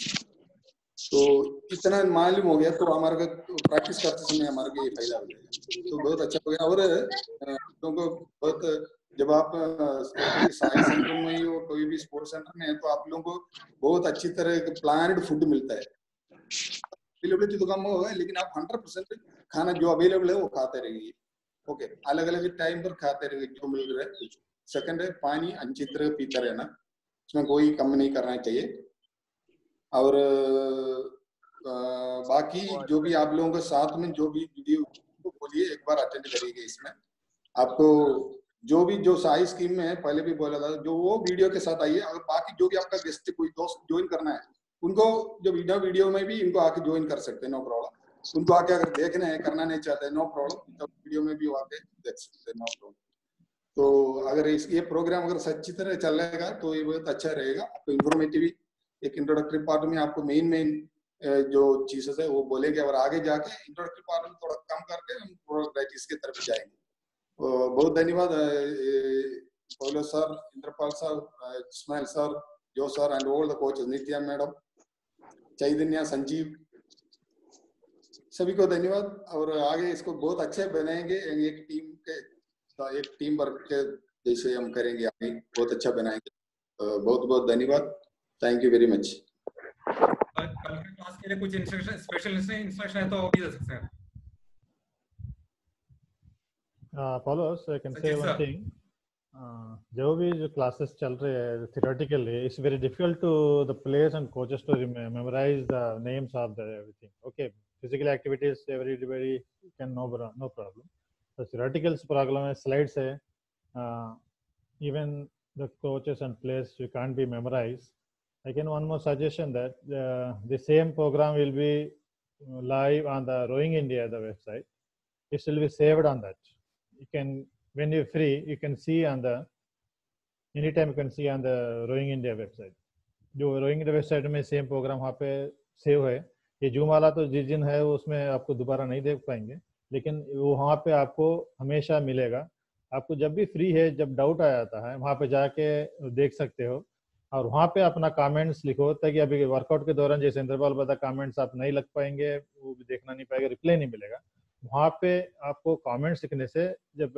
Speaker 7: तो इतना मालूम हो गया तो हमारे को प्रैक्टिस करते समय हमारे को ये फायदा हो जाएगा, तो बहुत अच्छा हो गया। और क्योंकि बहुत जब आप साइंस सेंटर में ही हो, कोई भी स्पोर्ट्स सेंटर में है, तो आप लोगों को बहुत अच्छी तरह प्लान्ड फूड मिलता है। अवेलेबिलिटी तो कम होगा लेकिन आप 100% खाना जो अवेलेबल है वो खाते रहेंगे। ओके, अलग अलग टाइम पर खाते रहेंगे जो मिल रहा है। सेकंड है पानी अच्छी तरह पीते रहना, इसमें कोई कम नहीं करना चाहिए। और बाकी जो भी आप लोगों के साथ में जो भी वीडियो बोलिए एक बार अटेंड करिएगा। इसमें आपको जो साई स्कीम में है पहले भी बोला था, जो वो वीडियो के साथ आइए। और बाकी जो भी आपका गेस्ट कोई दोस्त ज्वाइन करना है उनको जो वीडियो में भी इनको आके ज्वाइन कर सकते हैं, नो प्रॉब्लम। उनको आके अगर देखना है, करना नहीं चाहते नो प्रॉब्लम, तो वीडियो में भी आके देख सकते हैं, नो प्रॉब्लम। तो अगर ये प्रोग्राम अगर सच्ची तरह चलेगा तो ये बहुत अच्छा रहेगा। आपको इन्फॉर्मेटिव एक इंट्रोडक्टरी पार्ट में आपको मेन जो चीजें है वो बोलेंगे, और आगे जाके इंट्रोडक्टरी पार्ट में थोड़ा कम करके हम प्रोग्राइटिस की तरफ जाएंगे। बहुत धन्यवाद Paulo sir, Indrapal sir, Ismail sir, Joe sir and all the coaches, Nitya madam, Chaitanya, Sanjeev, सभी को धन्यवाद। और आगे इसको बहुत अच्छे बनाएंगे, एक टीम वर्क के जैसे हम करेंगे, आगे बहुत अच्छा बनाएंगे। बहुत बहुत धन्यवाद, थैंक यू वेरी मच।
Speaker 5: कल के क्लास के लिए कुछ इंस्ट्रक्शन, स्पेशल इंस्ट्रक्शन है तो वो भी दे सकते हैं।
Speaker 4: Follows, I can say one thing. जो भी जो क्लासेस चल रहे हैं theoretically, it's very difficult to the players and coaches to memorize the names of the everything. Okay, physical activities everybody can know, no problem. The theoretical problem है, slides है, even the coaches and players you can't be memorized. I can one more suggestion that the same program will be live on the Rowing India the website. It will be saved on that. You can, when you're free, you can see on the anytime you can see on the Rowing India website. जो Rowing India website में same programme वहाँ पे save है। ये zoom वाला तो जिस दिन है उसमें आपको दोबारा नहीं देख पाएंगे, लेकिन वो वहाँ पे आपको हमेशा मिलेगा। आपको जब भी फ्री है, जब डाउट आ जाता है, वहाँ पे जाके देख सकते हो और वहाँ पे अपना कमेंट्स लिखो, ताकि अभी वर्कआउट के दौरान जैसे इंद्रपाल बता कमेंट्स आप नहीं लग पाएंगे, वो भी देखना नहीं पाएगा, रिप्लाई नहीं मिलेगा। वहाँ पे आपको कमेंट्स लिखने से जब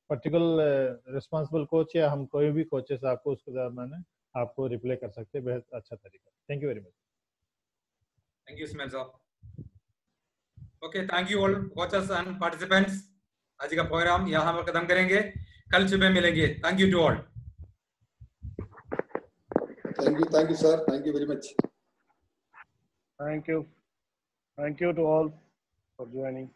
Speaker 4: पर्टिकुलर रिस्पॉन्सिबल कोच या हम कोई भी कोचेस आपको उसके दरम्यान आपको रिप्लाई कर सकते हैं, बहुत अच्छा तरीका। Thank you very much.
Speaker 5: Thank you Ismail sahab. Okay, thank you all coaches and participants. आज का प्रोग्राम यहाँ पर खत्म करेंगे, कल सुबह मिलेंगे। Thank you to all.
Speaker 7: Thank you sir, thank you very much.
Speaker 3: Thank you to all for joining.